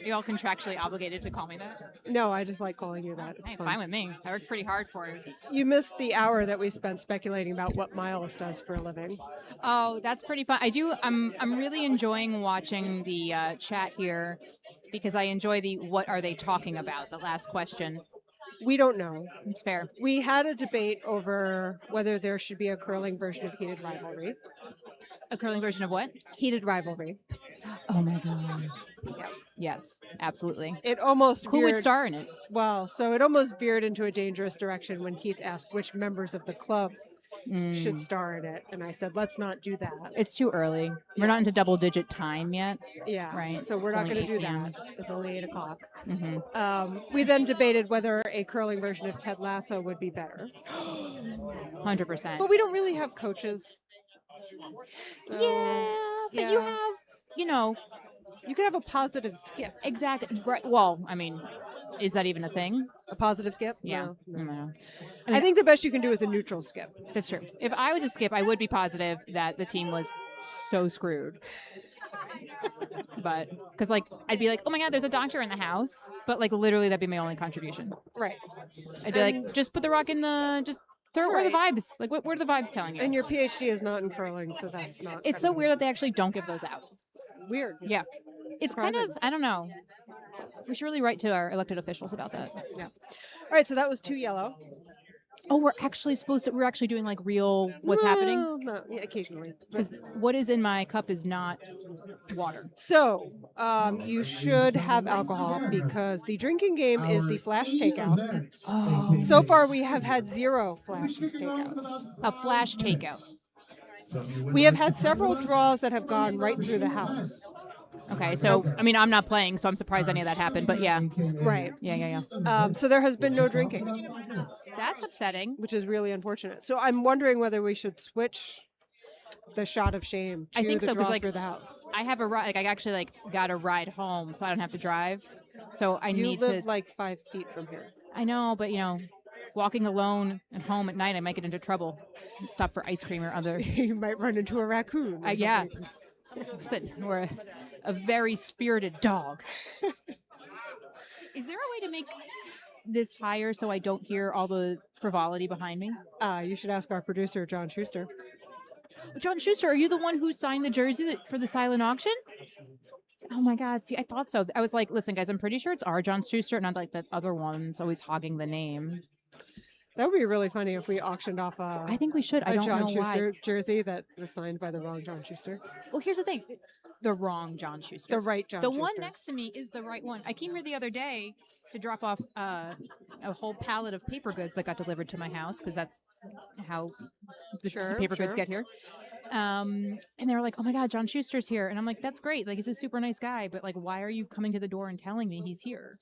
you all contractually obligated to call me that? No, I just like calling you that. It's Hey, fun. fine with me. I worked pretty hard for it. You missed the hour that we spent speculating about what Miles does for a living. Oh, that's pretty fun. I'm really enjoying watching the chat here because I enjoy the what are they talking about? The last question. We don't know. It's fair. We had a debate over whether there should be a curling version of Heated Rivalry. A curling version of what? Heated Rivalry. Oh my god. Yeah. Yes, absolutely. It almost Who would veered- star in it? Well, so it almost veered into a dangerous direction when Keith asked which members of the club should star in it, and I said, let's not do that. It's too early. We're not into double-digit time yet. Yeah, Right. So we're It's not only going to 8 do p.m. that. It's only 8 o'clock. Mm-hmm. We then debated whether a curling version of Ted Lasso would be better, 100%. but we don't really have coaches. So, But you have, you know, you could have a positive skip. exactly. Right. Well, I mean, is that even a thing? A positive skip? Yeah. No. No. I think the best you can do is a neutral skip. That's true. If I was a skip, I would be positive that the team was so screwed. But because like I'd be like, oh my god, there's a doctor in the house, but like literally that'd be my only contribution. Right. I'd be like, just put the rock in the, just throw it where the vibes. Like what are the vibes telling you? And your PhD is not in curling, so that's not. It's so weird that they actually don't give those out. Weird. Yeah, it's kind Surprising. of I don't know. We should really write to our elected officials about that. Yeah. All right, so that was 2 yellow. Oh, we're actually supposed to. We're actually doing like real what's happening. No, yeah, occasionally. Because what is in my cup is not water. So, you should have alcohol because the drinking game is the flash takeout. Oh, So far, we have had 0 flash takeouts. a flash takeout. We have had several draws that have gone right through the house. Okay, so I mean, I'm not playing, so I'm surprised any of that happened. But yeah, Right. yeah. So there has been no drinking, That's upsetting. which is really unfortunate. So I'm wondering whether we should switch the shot of shame to I think the so, 'cause, draw like, through the house. I have a ride. Like I actually got a ride home, so I don't have to drive. So I You need live to. like 5 feet from here. I know, but you know, walking alone at home at night, I might get into trouble. Stop for ice cream or other. You might run into a raccoon. or Yeah. something. Listen, we're a very spirited dog. Is there a way to make this higher so I don't hear all the frivolity behind me? You should ask our producer, John Schuster. John Schuster, are you the one who signed the jersey for the silent auction? Oh my God! See, I thought so. I was like, listen, guys, I'm pretty sure it's our John Schuster, not like that other one's always hogging the name. That would be really funny if we auctioned off I think we should. I a don't John know Schuster why. jersey that was signed by the wrong John Schuster. Well, here's the thing: the wrong John Schuster. The right John The Schuster. one next to me is the right one. I came here the other day to drop off a whole pallet of paper goods that got delivered to my house because that's how the Sure, paper goods sure. get here. And they were like, "Oh my God, John Schuster's here," and I'm like, "That's great. Like, he's a super nice guy, but like, why are you coming to the door and telling me he's here?"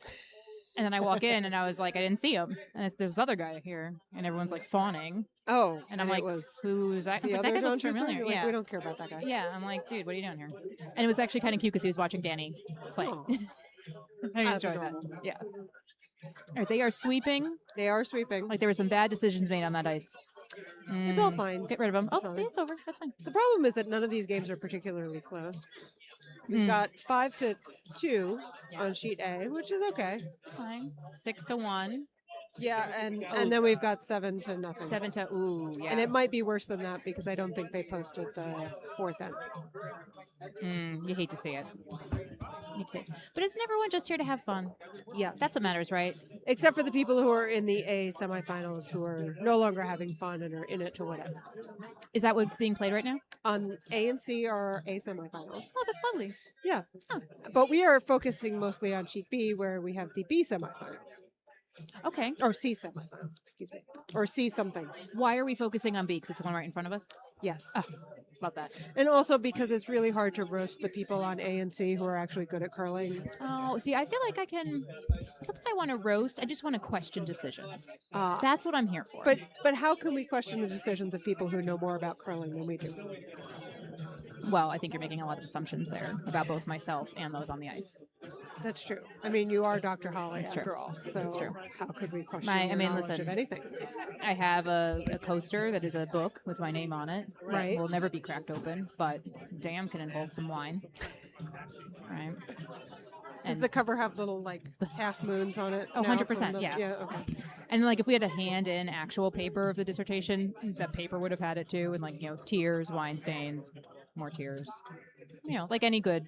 And then I walk in and I was like, "I didn't see him." And there's this other guy here, and everyone's like fawning, Oh, and I'm it like, was "Who's that?" I'm the like, other that guy John looks Schuster? familiar. You're like, Yeah. we don't care about that guy. Yeah, I'm like, dude, what are you doing here? And it was actually kind of cute because he was watching Danny play. Oh, I that's enjoyed that. adorable. Yeah. All right, they are sweeping. They are sweeping. Like there were some bad decisions made on that ice. It's all fine. Get rid of them. Oh, It's see, fine. it's over. That's fine. The problem is that none of these games are particularly close. We've got 5-2 on sheet A, which is okay. Fine. 6-1. Yeah, and then we've got 7-0. 7 to ooh, yeah. And it might be worse than that because I don't think they posted the fourth end. You hate to see it. You hate to see it. But isn't everyone just here to have fun? Yes. That's what matters, right? Except for the people who are in the A semifinals who are no longer having fun and are in it to whatever. Is that what's being played right now? A and C are A semifinals. Oh, that's lovely. Yeah. Oh. But we are focusing mostly on sheet B where we have the B semifinals. Okay. Or C semifinals, excuse me. Or C something. Why are we focusing on B? Because it's the one right in front of us? Yes. Oh, love that. And also because it's really hard to roast the people on A and C who are actually good at curling. Oh, see, I feel like I can. It's not that I want to roast. I just want to question decisions. Uh, That's what I'm here for. but how can we question the decisions of people who know more about curling than we do? Well, I think you're making a lot of assumptions there about both myself and those on the ice. That's true. I mean, you are Dr. Holly That's after true. all. So That's true. how could we question My- your I mean, knowledge listen. of anything? I have a coaster that is a book with my name on it. That Right. will never be cracked open, but damn can it hold some wine. Right. Does And- the cover have little like half moons on it? Oh, now 100%, from the- yeah. Yeah. Okay. And like if we had to hand in actual paper of the dissertation, the paper would have had it too, and like tears, wine stains, more tears. Like any good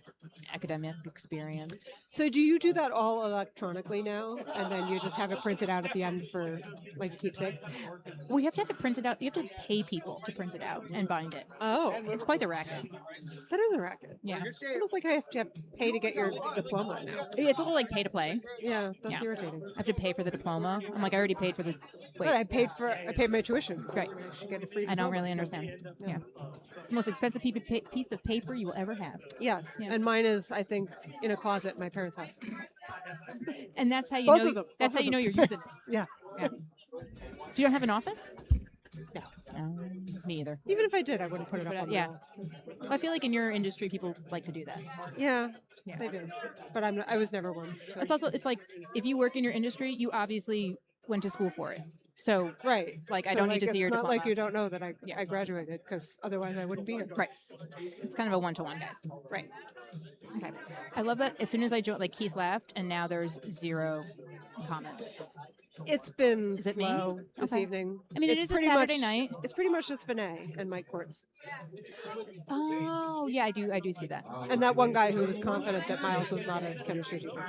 academic experience. So do you do that all electronically now, and then you just have it printed out at the end for like keepsake? Well, you have to have it printed out. You have to pay people to print it out and bind it. Oh, It's quite the racket. that is a racket. Yeah, It's almost like I have to pay to get your diploma now. it's a little like pay to play. Yeah, that's Yeah. irritating. I have to pay for the diploma. I'm like, I already paid for the. Wait, But I paid my tuition. Right. I should get a free. I don't diploma. really understand. Yeah, it's the most expensive piece of paper you will ever have, Yes, Yeah. and mine is, I think, in a closet at my parents' house. and that's how you Both know. of them. That's Both how you of know them. you're using it. Yeah. Yeah. Do you don't have an office? No. Me either. Even if I did, I wouldn't put it up But, on the yeah. wall. I feel like in your industry, people like to do that. Yeah, Yeah. they do. But I was never one. so- It's like if you work in your industry, you obviously went to school for it. So Right. Like, I So, don't need to see it's your not like diploma. you don't know that Yeah. I graduated, because otherwise I wouldn't be here. right, it's kind of a one-to-one, guys. Right. Okay, I love that. As soon as I joined, like Keith left, and now there's 0 comments. It's been Is it me? slow this Okay. evening. I mean, it It's is a pretty Saturday much- night. It's pretty much just Vinay and Mike Quartz. Oh, yeah, I do see that. And that one guy who was confident that Miles was not a chemistry teacher.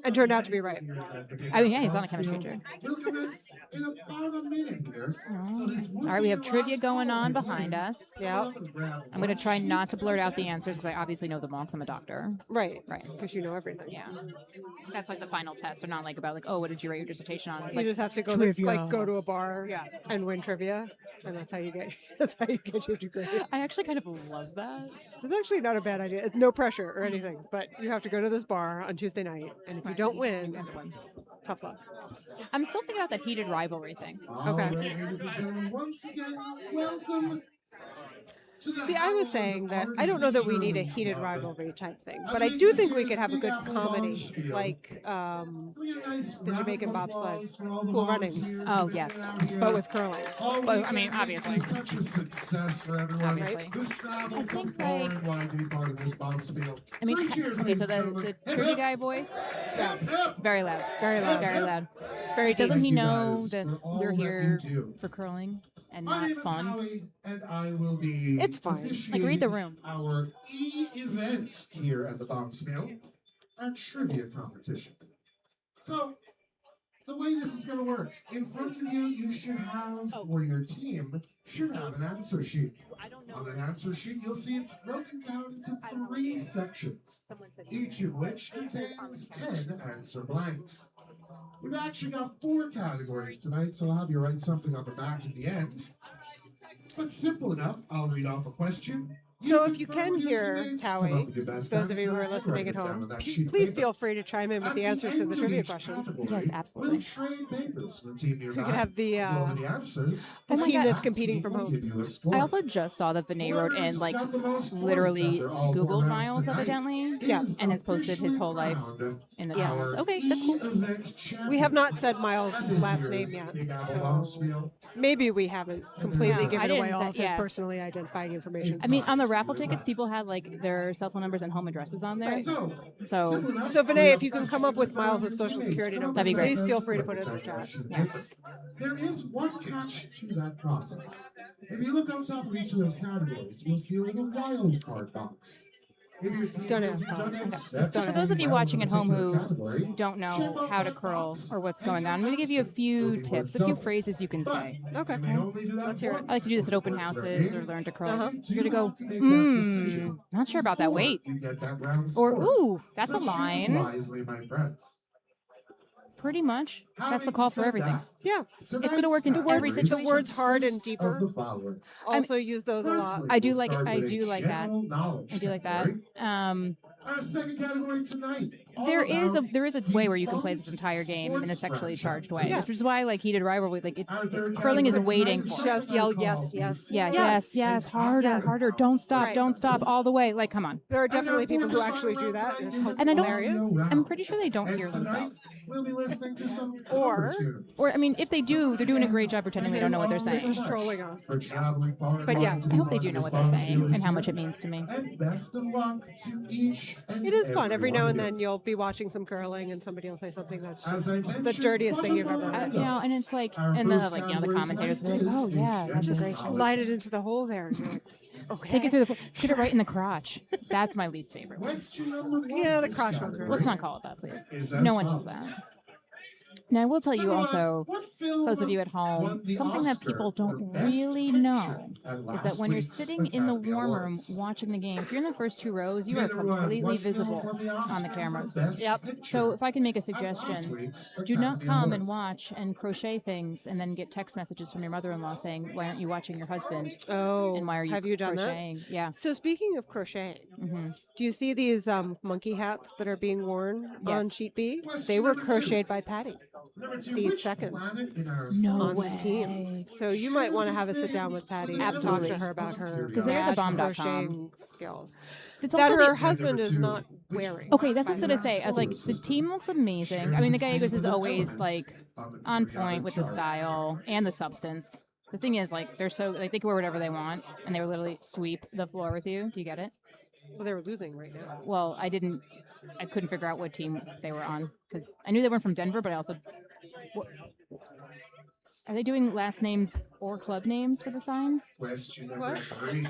And turned out to be right. I mean, yeah, he's on a chemistry teacher. We'll commence in about a minute here. So this All right, we have trivia going on behind us. Yeah. I'm gonna try not to blurt out the answers because I obviously know them all because I'm a doctor. Right. Right. Because you know everything. Yeah, that's like the final test. They're not like about like, oh, what did you write your dissertation on? It's You like, just have to go trivia. go to a bar Yeah. and win trivia, and that's how you get your degree. I actually kind of love that. It's actually not a bad idea. It's no pressure or anything, but you have to go to this bar on Tuesday night, and if you Right. don't You win, have to win. tough luck. I'm still thinking about that heated rivalry thing. Okay. Ladies and gentlemen, once again, welcome to the See, I was Halloween saying that Art I don't know that we need a Theater. heated rivalry type thing, I but I mean, do this think we year's could have a Big good Apple comedy, Bonspiel. like Can we get a nice the round Jamaican of bobsled, applause for all the Cool Runnings. volunteers Oh, who've been yes. out here but with curling. all Well, I weekend, mean, making obviously. such a success for everyone. Obviously. This travel I from think, far like- and wide to be part of this Bonspiel. I mean, Three cheers, okay, ladies so and the gentlemen. Hip, trivia hip, guy voice, hip, hip. very loud, Very loud. very loud. Very Doesn't deep. he Thank you know guys that for all we're that you here do. for curling and My not name is fun? Howie, and I will be It's fine. Like, read the officiating room. our events here at the Bonspiel, our trivia competition. So, the way this is going to work, in front of you, you should have, or your team should have an answer sheet. On that answer sheet, you'll see it's broken down into 3 sections, each of which contains 10 answer blanks. We've actually got 4 categories tonight, so I'll have you write something on the back at the end. But simple enough, I'll read off a question. So if you confirm can with your hear, teammates, Howie, come up with your best those of you who answer, are and listening write at it down home, on that sheet of please paper. feel free to chime in with At the answers to end the of trivia each questions. category, Yes, absolutely. We'll trade papers from the team nearby. We could have the Go over the answers. the Oh my team God. that's competing from Will home. give you a score. I also just saw that Vinay wrote in, like, literally Googled Miles evidently, Yeah. and has posted his whole life in the Yes. comments. Okay, that's cool. We have not said Miles' last name yet, so maybe we haven't completely No, I given away didn't all say- of his yeah. personally identifying information. I mean, on the raffle tickets, people had like their cell phone numbers and home addresses on there. Right. So So Vinay, if you can come up with Miles' social security number, That'd be great. please feel free to put it in the chat. Yeah. There is one catch to that process. If you look on top of each of those categories, you'll see like a wild card box. If your team Don't has ask. done Okay. exceptionally So for those of you well watching in at home a who particular category, don't know check out how to that curl box or what's and going on, I'm going to give you a answers few will be tips, worth a few double. phrases you can But say. Okay. you may only do that Let's hear it. once. I like to do this at open Once you're houses in, or learn to curl. Uh-huh. You're going to go, to make that decision not sure about that. before Wait. you get that round Or, score. ooh, that's So a choose line. wisely, my friends. Pretty much. That's the Having call for said everything. that, Yeah. It's gonna work in tonight's every categories situation. The words hard and consist deeper. of the following. Also use those a lot. Firstly, I do we'll like it. start I with a do like that. general knowledge I do like that. category. Our second category tonight. all There is about a way where you can play this defunct entire game in a sports sexually charged way, franchises. which is why like heated rivalry, like Our third curling is category waiting tonight for is it. Just yell something yes, called yes. Yeah, Yes. yes, harder, Yes. harder. Don't stop, Right. don't stop, all the way. Like, come on. There are And our definitely people who fourth actually final do round that. tonight It's is an And I don't- hilarious. audio round. I'm pretty sure they don't And hear tonight, themselves. We'll be listening to some Or- cover tunes. Or I mean, if they do, they're doing a great job pretending they don't know what they're saying. Just trolling us. For traveling far and But wide yes. to I be hope they part do of know this what they're saying Bonspiel and this how much year. it means to me. And best of luck to each and It is fun. Every every now one and of you. then you'll be watching some curling and somebody will say something that's As I just the mentioned, dirtiest thing you've ever butterfly. heard. You know, and it's like, Our and the first like, you know, the category commentators will be tonight like, oh is yeah, that's a Just great. slide it into the hole there. And you're like, okay. Stick it through the. Let's get it right in the crotch. That's my least favorite one. Question number 1. Yeah, the this crotch ones are category Let's not call it that, please. is as No one needs follows. that. Now, I will tell you Number one, also, what film those of you at home, won the something that Oscar people for don't Best really Picture know at is last that when you're week's sitting in the Academy warm room Awards? watching the game, if you're in the first 2 rows, you are Together, what completely film visible won the on the Oscar for cameras. Best Yep. Picture So if I can make a at last suggestion, week's do not Academy come and Awards? watch and crochet things and then get text messages from your mother-in-law saying, why aren't you watching your husband? Oh, And why are you have you done crocheting? Yeah. that? So speaking of crocheting, hmm do you see these monkey hats that are being worn on Yes. Sheet B? Question They were number 2. crocheted by Patty Number 2, the which second planet in our No solar on the way. team. So you might want to have a sit down with Patty and talk Absolutely. to her about her 'Cause they're the mad bomb.com. crocheting skills It's that also the- her husband is two, not which wearing. Okay, that's what I was by gonna the way. say. I was like, the team looks amazing. I mean, the Gallegos is always like on point with the style and the substance. The thing is, like, they're so like they can wear whatever they want, and they will literally sweep the floor with you. Do you get it? Well, they were losing right now. Well, I couldn't figure out what team they were on because I knew they weren't from Denver, but I also. Are they doing last names or club names for the signs? Question number What? 3.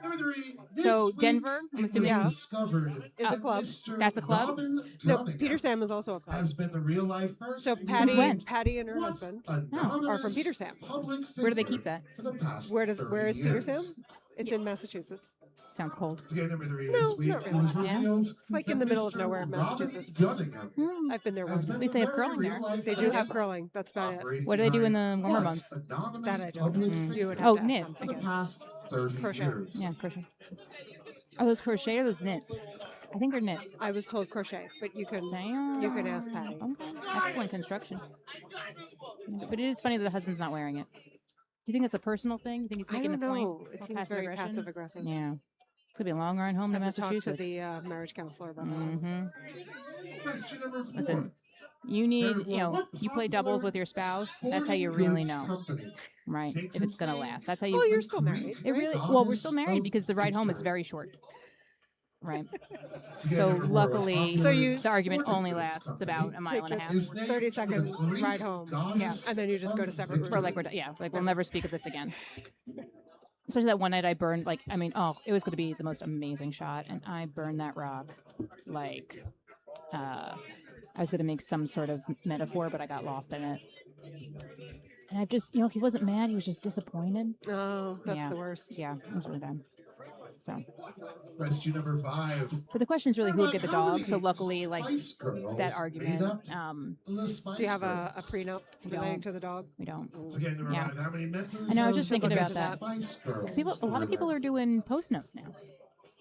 Number 3. So, this week Denver, I'm it assuming- was Yeah. discovered It's a that club. Mr. That's a club? Robin No, Cunningham Petersham is also a club. has been the real life person. So who Patty, when? Patty and her was husband an Oh, are from anonymous Petersham. public Where do they figure keep that? For the past Where 30 is years. Petersham? It's in Massachusetts. Sounds cold. Again, number 3 No, this week not it was really. Yeah. revealed It's like in that the middle of Mr. nowhere, Robin Massachusetts. Cunningham Hmm. I've been there has once. been At least the they have very curling there. real-life They do have person curling. That's about it. operating What do they do in the behind warmer what months? anonymous That I don't know. public Mm. You would have Oh, to ask knit. them. for the past 30 Crochet. years. Yeah, crochet. Are those crochet or those knit? I think they're knit. I was told crochet, but you can Damn. ask Patty. Okay. Excellent construction. But it is funny that the husband's not wearing it. Do you think that's a personal thing? You think he's I making don't a point? know. It Or seems passive very aggression? passive aggressive. Yeah. It's gonna be a long ride home I to have to talk to Massachusetts. the marriage counselor about that. Mm-hmm. Question number 4. Listen, you need, you know, you play doubles with your spouse. That's how you really know, right? If it's gonna last. That's how you. Well, you're still married. It really. Well, we're still married because the ride home is very short. Right. So luckily, So you- the argument only lasts about a mile and a half. 30-second ride home. Yeah. And then you just go to separate rooms. Or like we'll never speak of this again. Especially that one night I burned it was going to be the most amazing shot, and I burned that rock like I was going to make some sort of metaphor, but I got lost in it. And I just, he wasn't mad; he was just disappointed. Oh, that's Yeah. the worst. Yeah, it was really bad. So, Question number 5. but the question is really who would get the How dog. many So luckily, like Spice Girls that made argument, up the Spice Do you have a Girls? prenup We relating don't. to the dog? we don't. So again, number Yeah. 5. How many members I know, I was of just thinking the about that. Spice Girls A lot of people were are doing post notes now,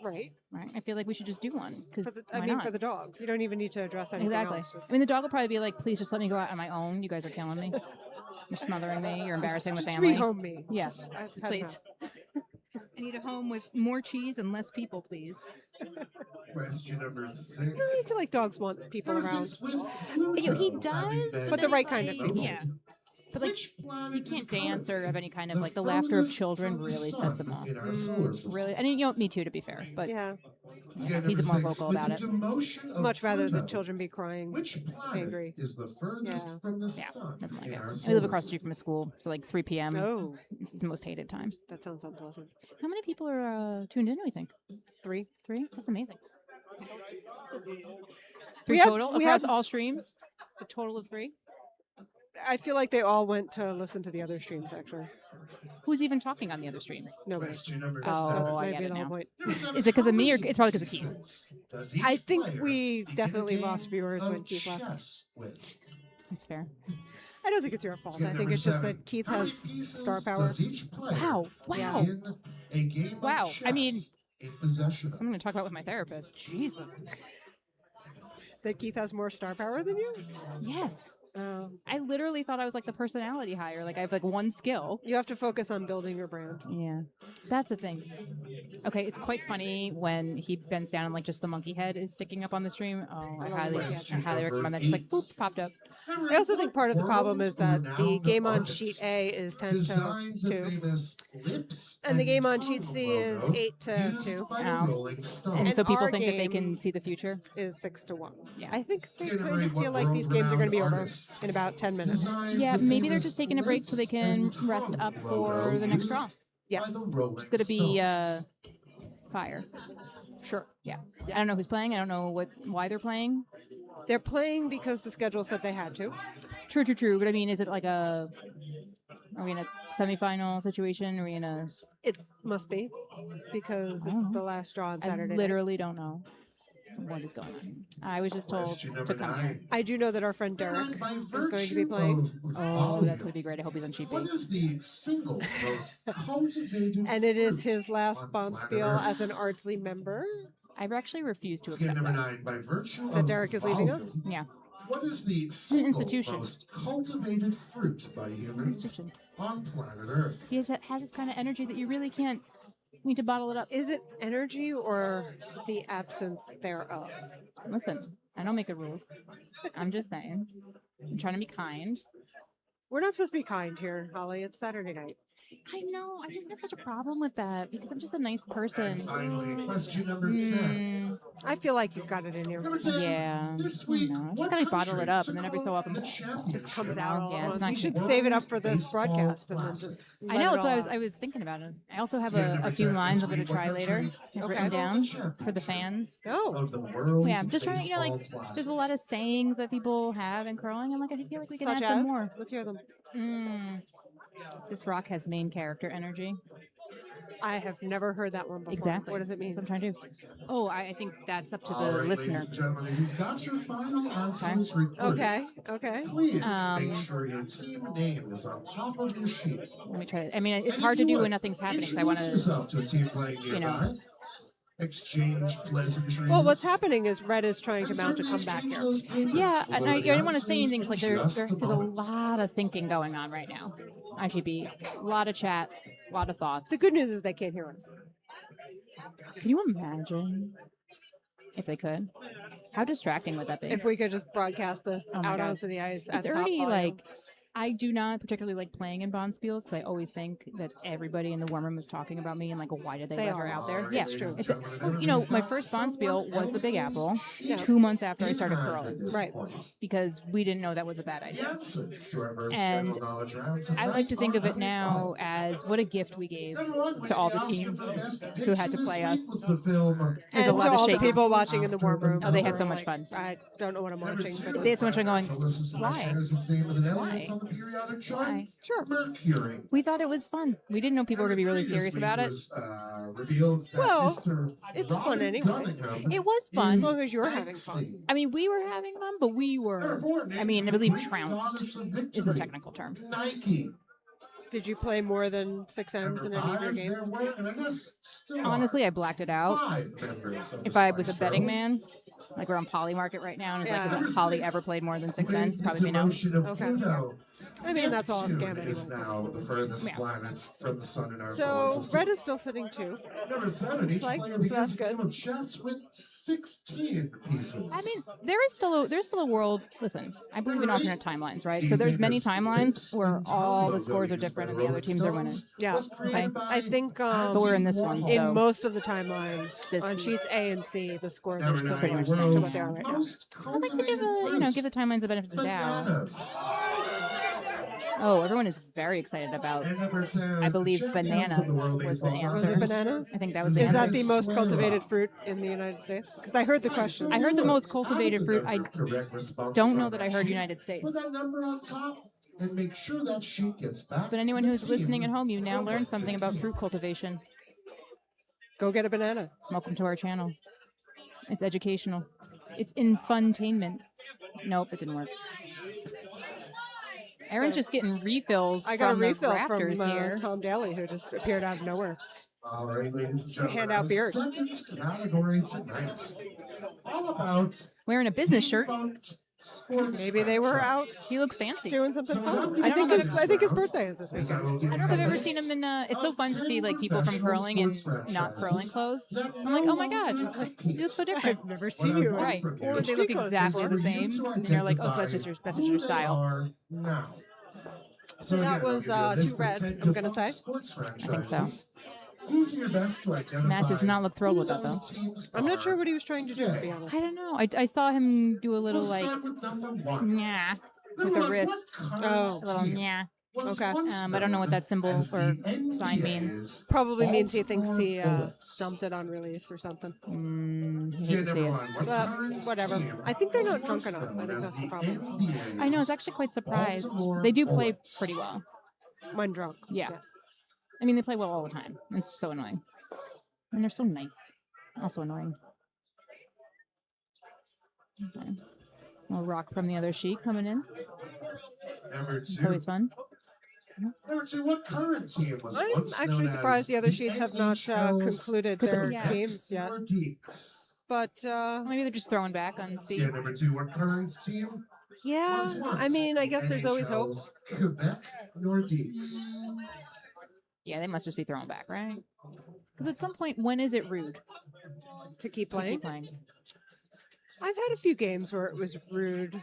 Right. right? I feel like we should just do one because For the dog. You don't even need to address anything Exactly. else. Just- I mean, the dog will probably be like, "Please just let me go out on my own. You guys are killing me. You're smothering me. You're embarrassing the just family." rehome me. Yeah. Just- I've had Please. enough. I need a home with more cheese and less people, please. Question number 6. I feel like dogs want people around. He does, But the right kind of people. Yeah. But like, you can't dance or have any kind of like the laughter of children really sets him off. Really, and me too, to be fair. But Yeah. he's more vocal about it. Much rather than children be crying. Which planet angry. is the furthest Yeah. from the Yeah, sun? nothing like in it. our We live solar across the street from a school, so like 3 p.m. Oh, It's his most hated time. that sounds unpleasant. How many people are tuned in? Do we think 3. 3? That's amazing. We 3 had- total we across had- all streams. A total of 3. I feel like they all went to listen to the other streams, actually. Who's even talking on the other streams? Nobody. Question number Oh, 7. I Might get be it the whole now. point. Is it 'cause of me or it's probably 'cause of Keith? Pieces does each I think player we in definitely a lost game viewers when of Keith left. chess with? That's fair. I don't think it's your fault. Okay, I think number it's just 7. that Keith How many has pieces star power. does each player Wow. Yeah. in a game Wow. of chess I mean, in possession of? I'm going to talk about with my therapist. Jesus. That Keith has more star power than you? Yes. I literally thought I was like the personality hire. Like I have like one skill. You have to focus on building your brand. Yeah, that's the thing. Okay, it's quite funny when he bends down and like just the monkey head is sticking up on the stream. Oh, I highly recommend that. Just like boop, popped up. I also think part of the problem is that the game on sheet A is 10 to 2, and the game on sheet C is 8 to 2. And so people our think that they game can see the future. is 6 to 1. Yeah. I think they kind of feel like these games are going to be over in about 10 minutes. Yeah, maybe they're just taking a break so they can rest up for the next draw. Yes, It's going to be fire. sure. Yeah. I don't know who's playing. I don't know why they're playing. They're playing because the schedule said they had to. True. But I mean, is it like are we in a semifinal situation? Are we in a... It must be because it's the last draw on Saturday I night. literally don't know what is going on. I was just told to come here. I do know that our friend Derek is going to be playing. Oh, that's going to be great. I hope he's on cheap What is the single most cultivated And it is fruit his last on planet Bonspiel Earth? as an Ardsley member. I actually refuse to It's game accept number that. 9 by virtue That of Derek is leaving us? volume. Yeah. What is the single institution. most cultivated fruit by humans Institution. on planet Earth? He has this kind of energy that you really can't... You need to bottle it up. Is it energy or the absence thereof? Listen, I don't make the rules. I'm just saying. I'm trying to be kind. We're not supposed to be kind here, Holly. It's Saturday night. I know. I just have such a problem with that because I'm just a nice And person. finally, question number 10. I feel like you've got it in you. Number 10. Yeah. This I week, know. I just what gotta bottle country it up, took and then every so home often the it championship? Just comes out all Yeah, at it's once. not You should good. save it up for this Baseball broadcast and then classic. just. I let know. it That's what all I out. was thinking about it. I also have Game a number few 10 lines this I'm going week, to try what later. country I've Okay. written took home down the for the fans. Oh, of the world's Yeah, I'm just trying to, baseball there's a classic. lot of sayings that people have in curling. I'm like, I feel like we can such add some as? more. Let's hear them. This rock has main character energy. I have never heard that one before. Exactly. What does it mean? That's what I'm trying to do. Oh, I think that's up to All the right, listener. ladies and gentlemen, you've got your final answers recorded. Okay. Please Um, make sure your team name is on top of your sheet. Let me try it. I mean, it's And hard if to you do would, when nothing's happening because I want introduce to. yourself to a team playing you know. nearby. Exchange pleasantries. Well, what's happening is Red is trying to mount a comeback here. Yeah, and I didn't want to say anything. It's like there's a lot. lot of thinking going on right now. IGB, a lot of chat, a lot of thoughts. The good news is they can't hear us. Can you imagine if they could? How distracting would that be? If we could just broadcast this Oh my out God. onto the ice at It's top already volume. like, I do not particularly like playing in Bonspiels because I always think that everybody in the warm room is talking about me and like, why did they let her are. out there? Alright, Yeah, ladies true. and It's gentlemen, my first Bonspiel was the Big Apple. Yeah. 2 months after I started in hand curling at this Right. point. because we didn't know that was a bad The idea. answers to our first And general knowledge rounds I like to think of it are now as as what a gift we gave follows. to all the Oscar teams for best who had to picture play this us. week was the film There's and a lot to of all the shaking. people watching in the warm room. Oh, they had who so were much like, fun. I don't know what I'm watching, but They had so much fun going, Solicits why? shares its name with an Why? element on the periodic chart. Why? sure. Mercury. We thought it was fun. We didn't know people were going to be really Number 3 serious this about week it. was, revealed that Well, Mr. it's fun Robin anyway. Cunningham It was fun. As is long as you're having fun. Banksy. I mean, we were having fun, but we Number were, 4, I mean, I named believe the Greek trounced goddess of is the victory, technical term. Nike. Did you play more than 6 ends in Number any of your 5, games? there were, and I guess still Honestly, I blacked it out. 5 members of If the I was a Spice betting Girls. man, like we're on Poly Market right now, and it's Yeah. like, Number has Poly 6, ever played more than 6 with cents? the Probably no. devotion of Okay. Pluto. I mean, that's all a scam Neptune is anyway. now the furthest Yeah. planet from the sun in our solar So system. Red is still sitting too. Number 7, each like- player so that's begins a good. game of chess with 16 pieces. I mean, there's still a world. Listen, I believe in alternate timelines, right? So there's many timelines where all the scores are different and the other teams are winning. Yeah. I think But we're in this one, in so most of the timelines This on is- sheets A and C, the scores are Number still 9, pretty much the the same to what world's they are right now. most I'd like to give cultivated give the timelines the benefit of the doubt. bananas. Oh, everyone is very excited about. And number 10, I believe champions bananas of the World was the Baseball answer. Was it Classic. bananas? I think that was the Is answer. that the most Swear cultivated off. fruit in the United States? Because I heard the question. I heard the most cultivated Out of fruit. the I number of correct responses don't know on that I heard sheet, United States. Put that number on top and make sure that sheet gets back. But anyone to the who's listening at team home, you now for learned what's something in about it. fruit cultivation. Go get a banana. Welcome to our channel. It's educational. It's infuntainment. Nope, it didn't work. Aaron's just getting refills I got a from the refill rafters from here. Tom Daly, who just appeared out of nowhere. All right, ladies and To gentlemen, hand out our beers. second category tonight, all about Wearing a business shirt. debunked sports Maybe they were out He looks fancy. doing something So fun. I I don't think know his birthday is this Is I weekend. will give I you don't know if I've a ever list seen him in. It's so of fun to 10 see like people from professional curling in sports not curling franchises clothes. that I'm like, no oh my god, longer like, compete. you look so different. I've never What seen I you. want Right, from you or they look Street clothes exactly for the you same, to and you're like, oh, so identify that's just who your they style. are now. So that again, I'll was give you a list too of red, 10 I'm gonna defunct say. sports think so. franchises. You do your best to identify Matt does not look thrilled who with that, those teams I'm not sure are what he was trying to do, to be today. honest. I don't know. I saw him do a We'll little like start with number 1. yeah with Number the 1, wrist. what current Oh. A little team yeah. was Okay. once I don't know what known that symbol as or the sign means. NBA's Probably means he thinks he Baltimore Bullets? dumped it on release or something. You Yeah, hate to see number it. 1, what But current whatever. team I think they're was not drunk once enough. I known think as that's the the problem. NBA's I know. I was actually quite surprised. Baltimore They do play Bullets? pretty well. When drunk. Yeah. Yes. I mean, they play well all the time. It's so annoying. And they're so nice. Also annoying. Okay. A little rock from the other sheet coming in. Number It's 2. always fun. Number 2, what current team was I'm once actually known surprised as the other sheets have not NHL's concluded Could- their yeah. games yet. Nordiques? But Maybe they're just throwing back on C. Yeah, number 2, what current team yeah, was once I mean, I the guess there's always hope. NHL's Quebec Nordiques? Yeah, they must just be throwing back, right? Because at some point, when is it rude To keep to playing. keep playing? I've had a few games where it was rude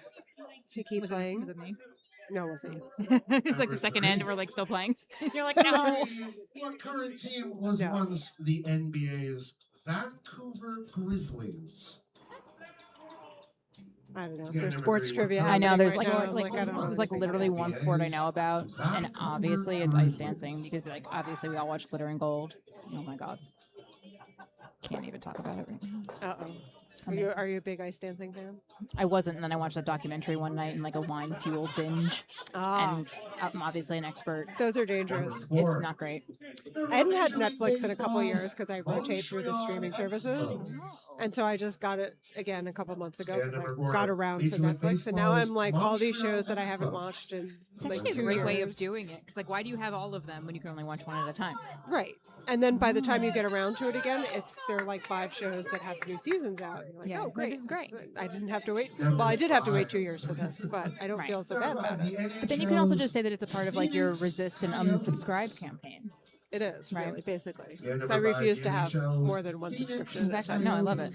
to keep playing. Was it me? No, it wasn't you. It's like the second end, we're like still playing. You're like, no. What current team was No. once the NBA's Vancouver Grizzlies? I don't know. Yeah, There's number sports 3, trivia. what I know happening there's right like, now. I'm like, I don't know. there's like anything literally about one it. sport I know about, and obviously it's ice dancing because like obviously we all watch Glitter and Gold. Oh my god, can't even talk about it right now. Uh-oh. Amazing. Are you a big ice dancing fan? I wasn't, and then I watched that documentary one night in like a wine fueled binge, Ah, and I'm obviously an expert. those are dangerous. It's not great. I hadn't had Netflix in a couple years because I rotate through the streaming services. And so I just got it again a couple months ago Yeah, because number I 4, got around to Major League Netflix. And now I'm Baseball's like all these Montreal shows that I haven't Expos. watched in It's like actually a 2 great way of years. doing it because like why do you have all of them when you can only watch one at a time? Right. And then by the time you get around to it again, there are like 5 shows that have new seasons out. And you're like, Yeah, oh, that great. is great. I didn't have to wait. Well, I did have to wait 2 years for this, but I don't Right. feel so bad about it. But then you can also just say that it's a part of like your resist and unsubscribe campaign. It is, Right. really, basically. Yeah, 'Cause I number 5, refuse to have NHL's more than one subscription. Exactly. No, I love it.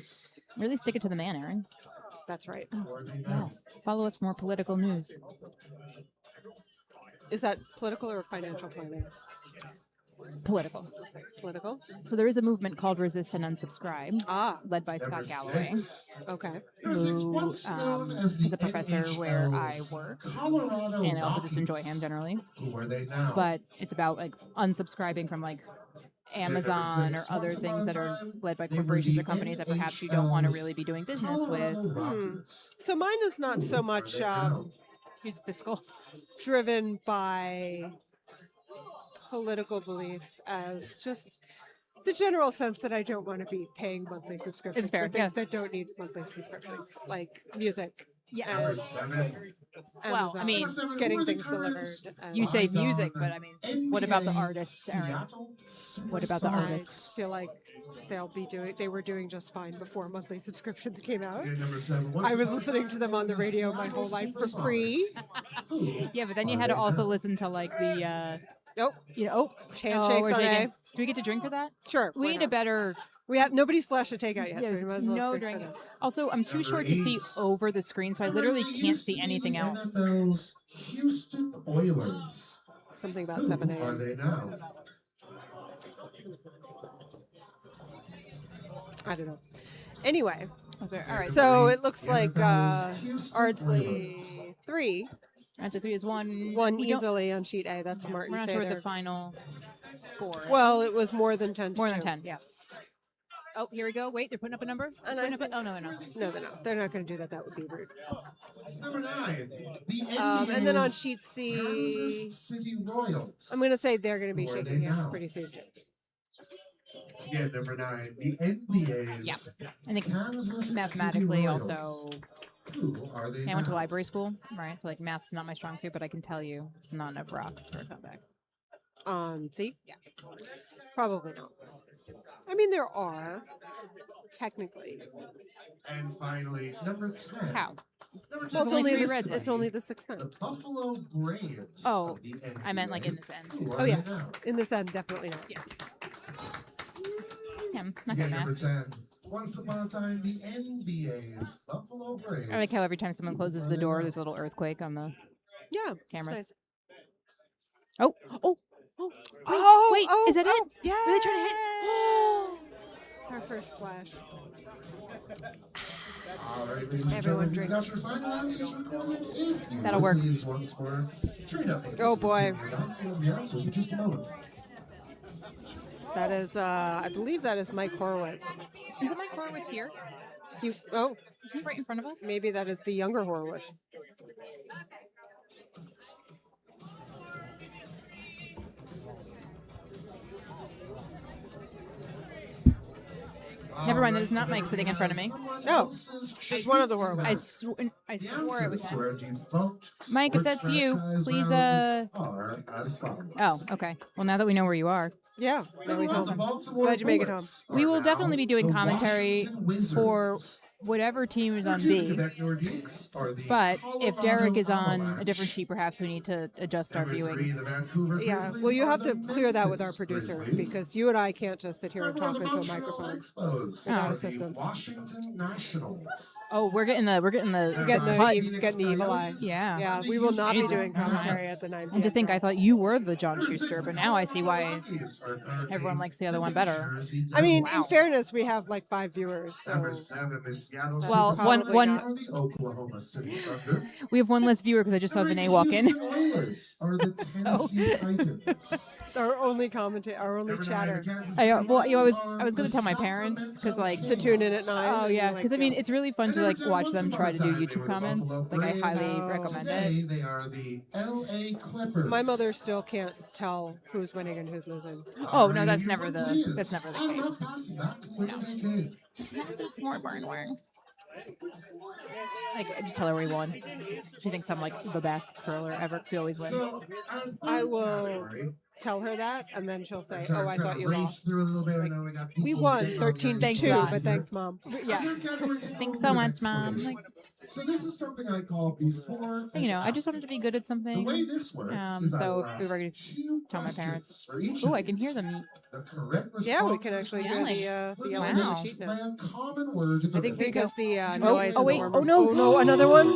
Really stick it to the man, Aaron. That's right. Yes. Follow us for more political news. Is that political or financial planning? Political. Political? So there is a movement called Resist and Unsubscribe, Ah, led by Scott Galloway, okay. who is a professor where I work, and I also just enjoy him generally. Who are they now? But it's about like unsubscribing from like Amazon or other things that are led by corporations or companies that perhaps you don't want to really be doing business with. So mine is not so much Who's fiscal? driven by political beliefs as just the general sense that I don't want to be paying monthly subscriptions fair, for things yeah. that don't need monthly subscriptions, like music. Yeah. And Number 7. Well, Amazon, I mean, getting things delivered. and You say Why music, not but I mean, what about the NBA artists, Aaron? Seattle What about the I artists? feel like they were doing just fine before monthly subscriptions came out. Yeah, number 7. I was listening to them on the radio my whole life for free. Yeah, but then you had to also listen to like the, Nope. you know, Handshakes we're on taking- A. Do we get to drink for that? Sure. We why need a not? better. We have nobody's flashed a takeout yet, so There's we might as well no drink drink. for this. Also, I'm too Number short to see 8. over the screen, so I literally can't see anything else. NFL's Houston Oilers. Something about Who 7 are a.m. they now? I don't know. Anyway, Okay, all right. so it looks like NFL's Houston Ardsley Oilers. 3 Answer 3 is one. won We don't- easily on sheet A. That's Martin We're not sure what Sather. the final score. Well, it was more than 10 to More than 2. 10. Yeah. Oh, here we go. Wait, they're putting up a number. And Putting I up a- think- oh no, no. No, they're not. They're not going to do that. That would be rude. Number 9. The And then on NBA's sheet C, Kansas City Royals. I'm going to say they're going to be Who are shaking they hands now? pretty soon. Again, number 9. The NBA's Yeah. I think Kansas mathematically City Royals. also. Who are they I went to now? library school, right? So like math's not my strong suit, but I can tell you it's not enough rocks for a comeback. On C? Yeah. Probably not. I mean, there are technically. And finally, number 10. How? Number 10 Well, it's only only three the, reds it's left. only the sixth the end. Buffalo Braves. Oh, of the I meant like in NBA. this end. Who are Oh they yes, now? in this end, definitely not. Yeah. Yeah, I'm not Again, gonna number math. 10. Once upon a time, the NBA's Buffalo Braves. I like how every time someone closes the door, there's a little earthquake on the Yeah, it's cameras. nice. Oh, wait, is that it? Yeah. Were they trying to hit? It's our first splash. All right, ladies and Everyone gentlemen, drink. you've got your final answers recorded. If you That'll would work. please once more trade up. Oh, boy. The answers in just a moment. That is, I believe that is Mike Horowitz. Is it Mike Horowitz here? Oh, Is he right in front of us? maybe that is the younger Horowitz. Never mind, that is not Mike sitting in front of me. No, it's one of the Horowitz. I swore it was him. him. Mike, if that's you, please, Oh, okay. Well, now that we know where you are, Yeah, now we told him. Glad you make it home. we will definitely be doing commentary for whatever team is on B. But if Derek is on a different sheet, perhaps we need to adjust our viewing. Yeah, well, you have to clear that with our producer because you and I can't just sit here and talk into a microphone without assistance. Washington Nationals. Oh, we're getting the Getting cut. getting the evil eye. Yeah. Yeah, we will not be Jesus. doing commentary at the 9 And to p.m. think I thought you were the John Schuster, but now I see why everyone likes the other one better. I mean, Wow. in fairness, we have like 5 viewers, so Number 7, the Seattle Well, Supersonics one- are the Oklahoma City Thunder. We have one less viewer because I just saw The Vinay walk in. Houston Oilers are the Tennessee Titans. our only commentator, our only Number 9, chatter. the Kansas I, City well, you know, Royals I are was going the to tell my parents Sacramento because, like, To tune in at 9. oh yeah, like, because I mean, it's really fun to like watch them Once try to do upon a time, they YouTube were the comments. Buffalo Like, I highly Braves. recommend Today, it. they are the LA Clippers. My mother still can't tell who's winning and who's losing. Oh no, that's Alrighty, never the please. that's never the I'm case. now passing back to Brittany King. That's a smart barn work. Like, I just tell her we won. She thinks I'm like the best curler ever. 'Cause we always win. So, our third I will category, tell her that, and then she'll say, sorry, "Oh, I trying thought to you race lost." through a little bit. I know we got We people won getting on the 13-2, Thanks, ice God. but here. thanks, Mom. Yeah. Our third category takes a Thanks little so bit of much, Mom. explanation. So this is something I call before. You know, I and just wanted to be good at The something. way this works is I So will if we ask were to 2 tell my questions parents. for each Oh, of I can these. hear them. The correct Yeah, we responses can actually hear Yelling. the will yelling be on the matched sheet by now. a common word I think that because the Oh, noise. oh, and wait, the oh, no. Oh no, another one.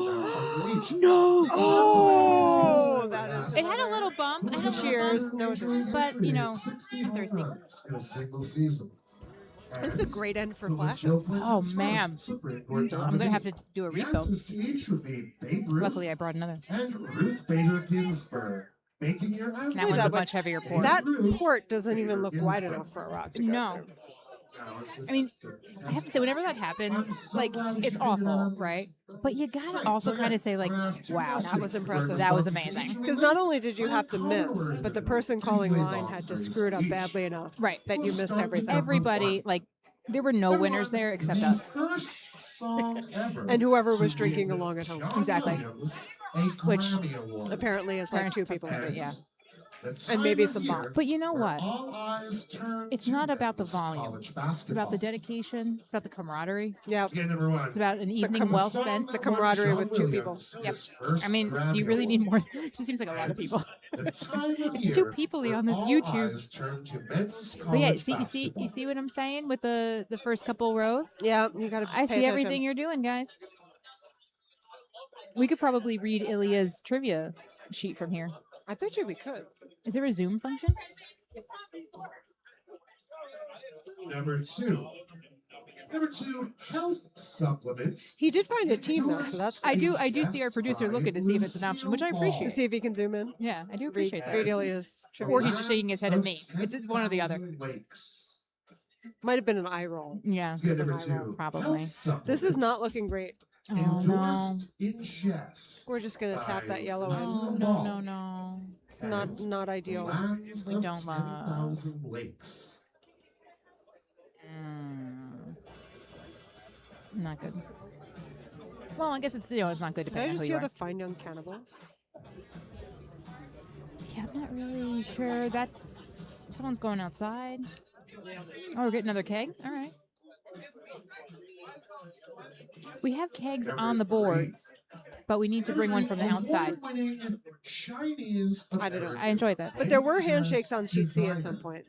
No! Oh, that is. It had a little bump. It had a little Cheers. bump. No, it didn't. But, you know, 60 I'm thirsty. home runs in a single season. This is a great end for Who was flashes. Bill Clinton's Oh, man. first Supreme Court I'm gonna have nominee? to do a The refill. answers to each would be Babe Ruth Luckily, I brought another. and Ruth Bader Ginsburg. Making your answer. That one's that a one- much heavier pour. That port doesn't even look wide enough for a rock to go No. through. I mean, I have to say, whenever that happens, like, it's awful, right? But you gotta also kind of say, like, wow, That was impressive. That was amazing. Because not only did you have to miss, but the person calling line had to screw it up badly enough Right. that you missed everything. Everybody, like, there were no winners there except the us. First song ever And whoever was to drinking win along at home. John Exactly. Williams a Which Grammy Award. Apparently, it's like Parents 2 people. prefer it, yeah. The And maybe time of some year bots. But you know where what? all eyes turn It's to not about the Memphis volume. College It's about basketball. the dedication. It's about the camaraderie. Yeah. Game number 1. It's about an evening com- well Song spent. that the won camaraderie John with 2 people. Williams Yep. his first I mean, Grammy do you really Award. need more? It just seems like a lot of people. The time of It's year too people-y on this where all YouTube. eyes turn to Memphis But yeah, College you basketball. see what I'm saying with the first couple rows? Yeah, you got to. I see everything you're doing, guys. We could probably read Ilya's trivia sheet from here. I bet you we could. Is there a Zoom function? Number 2. Number 2, health supplements. He did find a team though, so that's I good. do see our producer looking to see if it's an option, which I To appreciate. see if he can zoom in. Yeah, I do Read, appreciate that. read Ilya's trivia. Or he's just shaking his head at me. It's one or the other. Lakes. Might have been an eye roll. Yeah, Let's get number An eye roll, 2. probably. Health supplements. This is not looking great. Oh no. Endorsed ingest. We're just gonna tap by that yellow Oh in. no. It's not ideal. Lands We of don't love. 10,000 lakes. Not good. Well, I guess it's it's not good Did I depending on just who you hear are. the fine young cannibals? Yeah, I'm not really sure that someone's going outside. Oh, we're getting another keg? All right. We have kegs on the boards, but we need to bring one from the outside. Award-winning Chinese I don't know. I enjoyed that. But there were handshakes on sheet C at some point.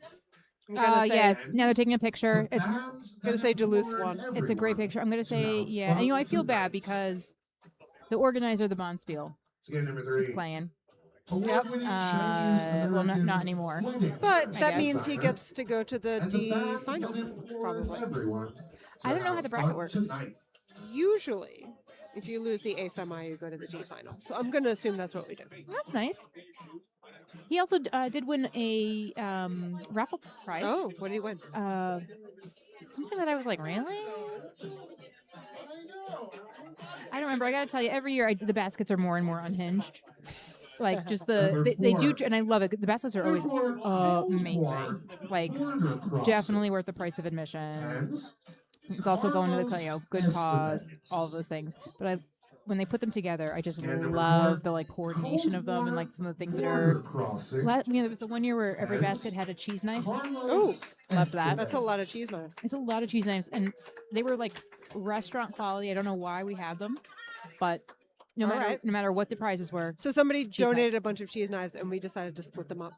I'm gonna say, Yes. Now they're taking a picture. It's gonna say Duluth won. It's a great picture. I'm going to say, yeah. And, I feel bad because the organizer of the Bonspiel Game number is 3. playing. Award-winning Chinese Well, not American anymore. wedding But that guess. means he gets to go to the And D fans final, that implore probably. everyone to I don't know how have the bracket fun works. Tonight. Usually, if you lose the A semi, you go to the D final. So I'm going to assume that's what we do. That's nice. He also did win a raffle prize. Oh, what did he win? Something that I was like, really? I don't remember. I got to tell you, every year the baskets are more and more unhinged. Like just they do, and I love it. The baskets are always amazing. Like definitely worth the price of admission. It's also going to the good cause, all of those things. But when they put them together, I just love the coordination of them and some of the things that are. There was the one year where every basket had a cheese knife. Oh, Loved that. that's a lot of cheese knives. It's a lot of cheese knives, and they were restaurant quality. I don't know why we had them, but no matter what the prizes were. So somebody Cheese knife. donated a bunch of cheese knives, and we decided to split them up.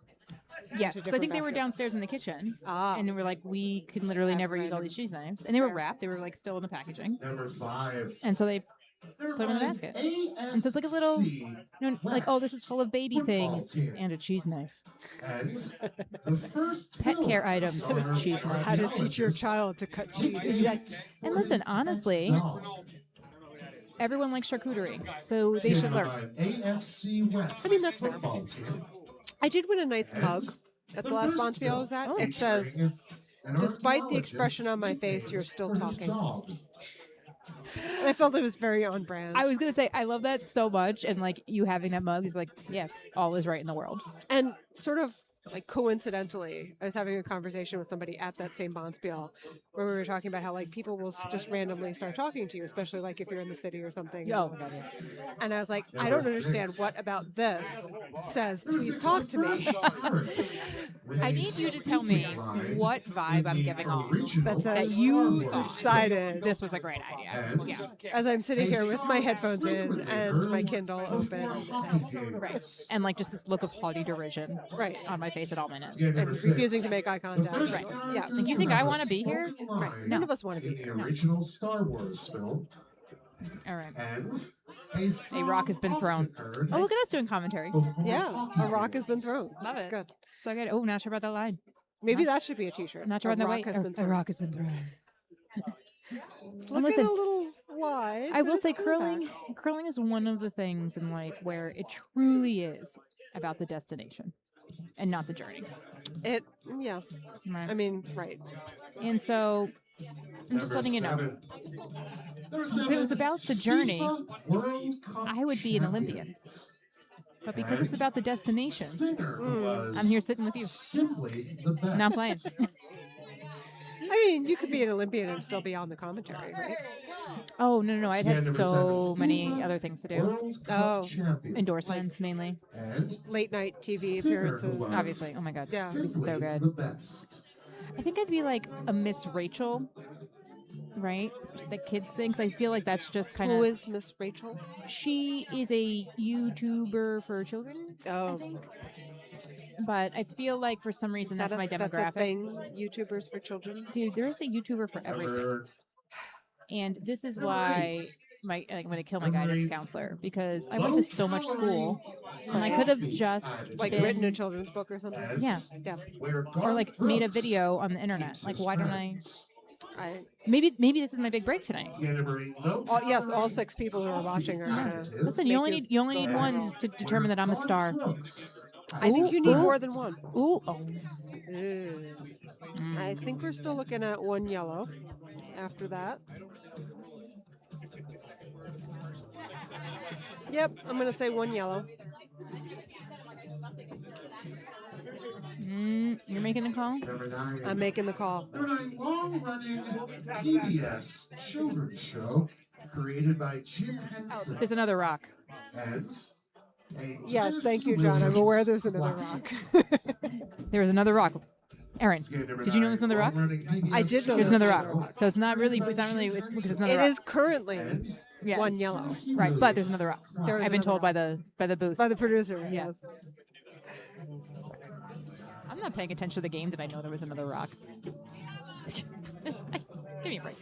Yes, into because I think different they were baskets. downstairs in the kitchen, Ah, and they were we can literally Stacked never use all random. these cheese knives, and they were Fair. wrapped. They were still in the packaging, Number 5. and so they put them in the basket. And so it's like a little, this is full of baby things and a cheese knife. And the first Pet care items are with cheese knife. how to teach your child to cut cheese. Exactly. And listen, honestly, everyone likes charcuterie, so they should learn. AFC West I mean, that's fair. football team. I did win a nice mug at the last Bonspiel I was at. It says, "Despite the expression on my face, you're still talking." And I felt it was very on brand. I was gonna say I love that so much, and you having that mug is yes, all is right in the world. And sort of coincidentally, I was having a conversation with somebody at that same Bonspiel where we were talking about how people will just randomly start talking to you, especially if you're in the city or something. Oh my god, yeah. And I was like, I don't understand what about this says, please talk to me. I need you to tell me what vibe I'm giving off. That That says you decided. This was a great idea. Yeah. As I'm sitting here with my headphones in and my Kindle open. Right. And just this look of haughty derision Right. on my face at all minutes. And refusing to make eye contact. Right. Yeah. You think I want to be here? Right. None of us want to In be the here. original Star Wars film, All right. and A rock has been thrown. Oh, look at us doing commentary. Yeah, a rock has been thrown. Love That's it. good. So good. Oh, not sure about that line. Maybe that should be a t-shirt. I'm not sure A about that rock way. has been A thrown. rock has been thrown. It's And looking listen, a little wide. I but will it's say coming curling is one of the things in life where it truly is about the destination and not the journey. back. Yeah. Right. I mean, right. And so I'm just letting you know. If it was about the journey, I would be an Olympian. But because it's about the destination, I'm here sitting with you. Simply the best. Not playing. I mean, you could be an Olympian and still be on the commentary, right? Oh, no. I'd have Number so 7. many other things to do. World Cup Oh. champion. Endorsements mainly. And Late night TV singer who appearances. was Obviously. Oh my God. Yeah. It'd be so simply good. The best. I think I'd be like a Miss Rachel, right? The kids things. I feel like that's just kind Who of. is Miss Rachel? She is a YouTuber for children, I Oh, think. But I feel like for some reason that's my That's a demographic. thing. YouTubers for children. Dude, there is a YouTuber for everything. Number And this is Number why 8. I'm going to kill my Number guidance 8. counselor because I went to so much school and I could have just been, Written a children's book or something. Yeah. Yeah. or made a video on the internet. Why don't I? Maybe this is my big break tonight. Yes, all 6 people who are watching are gonna. Listen, you only need one to determine that I'm a star. I think you need Ooh. more than one. Ooh. Oh. I think we're still looking at 1 yellow after that. Yep, I'm going to say 1 yellow. You're making a call? Number 9. I'm making the call. Number 9, long-running PBS children's show created by Jim Henson. There's another rock. And a Yes, tennis thank you, John. I'm aware there's another classic. rock. There was another rock. Aaron, It's game number did you know 9, there's another rock? long-running PBS I did know There's there was another another rock. So it's not really because it's another It rock. is currently And Yes. one yellow Right, but there's another rock. There is I've been another told by the booth. by the producer. Yeah. Yes. I'm not paying attention to the game. Did I know there was another rock? Give me a break.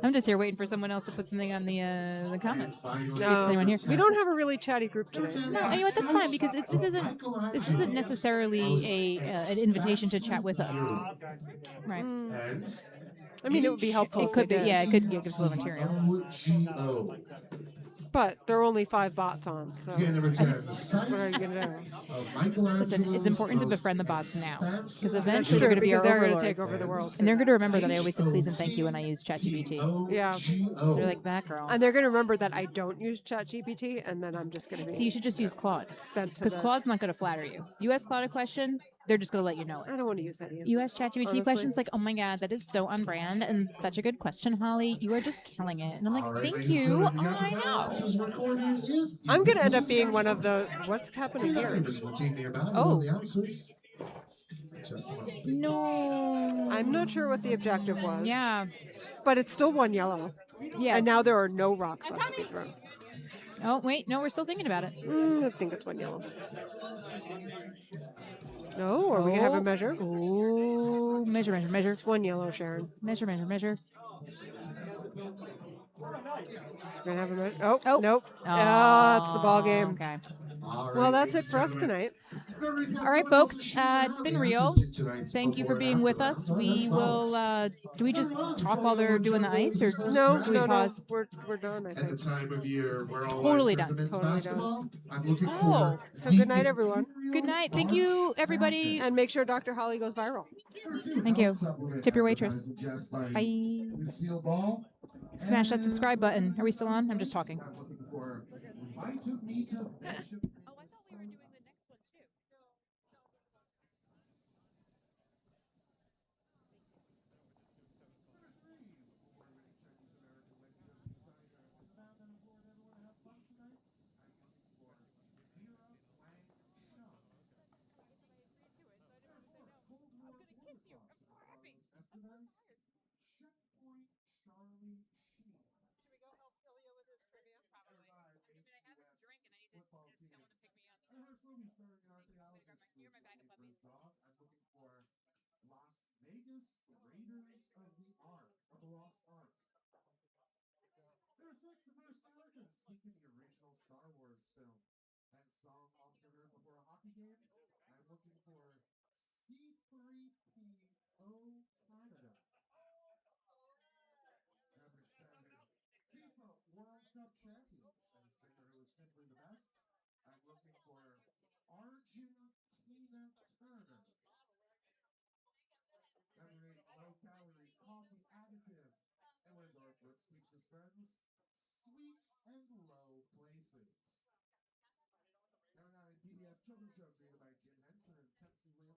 I'm just here waiting for someone else to put something on the comments. No, anyone here. we don't have a really chatty group today. No, you know what? That's fine because this isn't necessarily an invitation to chat with us, right? I mean, it would be helpful. It if could they be, did. yeah, it could give us a little material. But there are only 5 bots on, so It's game number 10. The what are sight you gonna do? of Michelangelo's Listen, it's important to most befriend the bots now because expensive That's eventually true they're going to be because our they're going to overlords, take over the world. and they're too. going to remember that I always say please and thank you when I use ChatGPT. Yeah. They're like that girl. And they're going to remember that I don't use ChatGPT, and then I'm just going to So be you should just use Claude sent to because the. Claude's not going to flatter you. You ask Claude a question, they're just going to let you know it. I don't want to use any of You them. ask ChatGPT Honestly. questions like, "Oh my God, that is so on brand and such a good question, Holly. You are just killing it." And I'm like, All right, "Thank ladies and you. gentlemen, Oh, I the know." answers recorded. If you I'm going to end up please being answer one of them. the. What's happening Your here? members will team nearby to Oh. know the answers. Just a moment. No. I'm not sure what the objective was. Yeah. But it's still 1 yellow. Yeah. And now there are no rocks left to be thrown. Oh wait, no, we're still thinking about it. I think it's 1 yellow. No, are we going to have a measure? Oh, measure, measure, measure, It's 1 yellow, Sharon. measure, measure, measure. We're going to have a measure. Oh, Oh. nope. That's the ball game. Okay. All Well, right, that's ladies it for us and gentlemen. tonight. Everybody's got All right, someone else to folks. shoot around. It's been The real. answers to tonight's Thank you for before and being after with round us. are We as will. follows. Do we just talk while they're doing the ice, or No, do we no, no. pause? We're done, I At the think. time of year where all Totally eyes done. turn to men's Totally done. basketball, I'm looking Oh. for So good night, everyone. Good night. Thank you, everybody. And make sure Dr. Holly goes viral. Thank you. Tip your waitress. Bye. Lucille Ball. Smash that subscribe button. Are we still on? I'm just talking. I'm looking for Why Took Me to Bishop. Oh, I thought we were doing the next one too.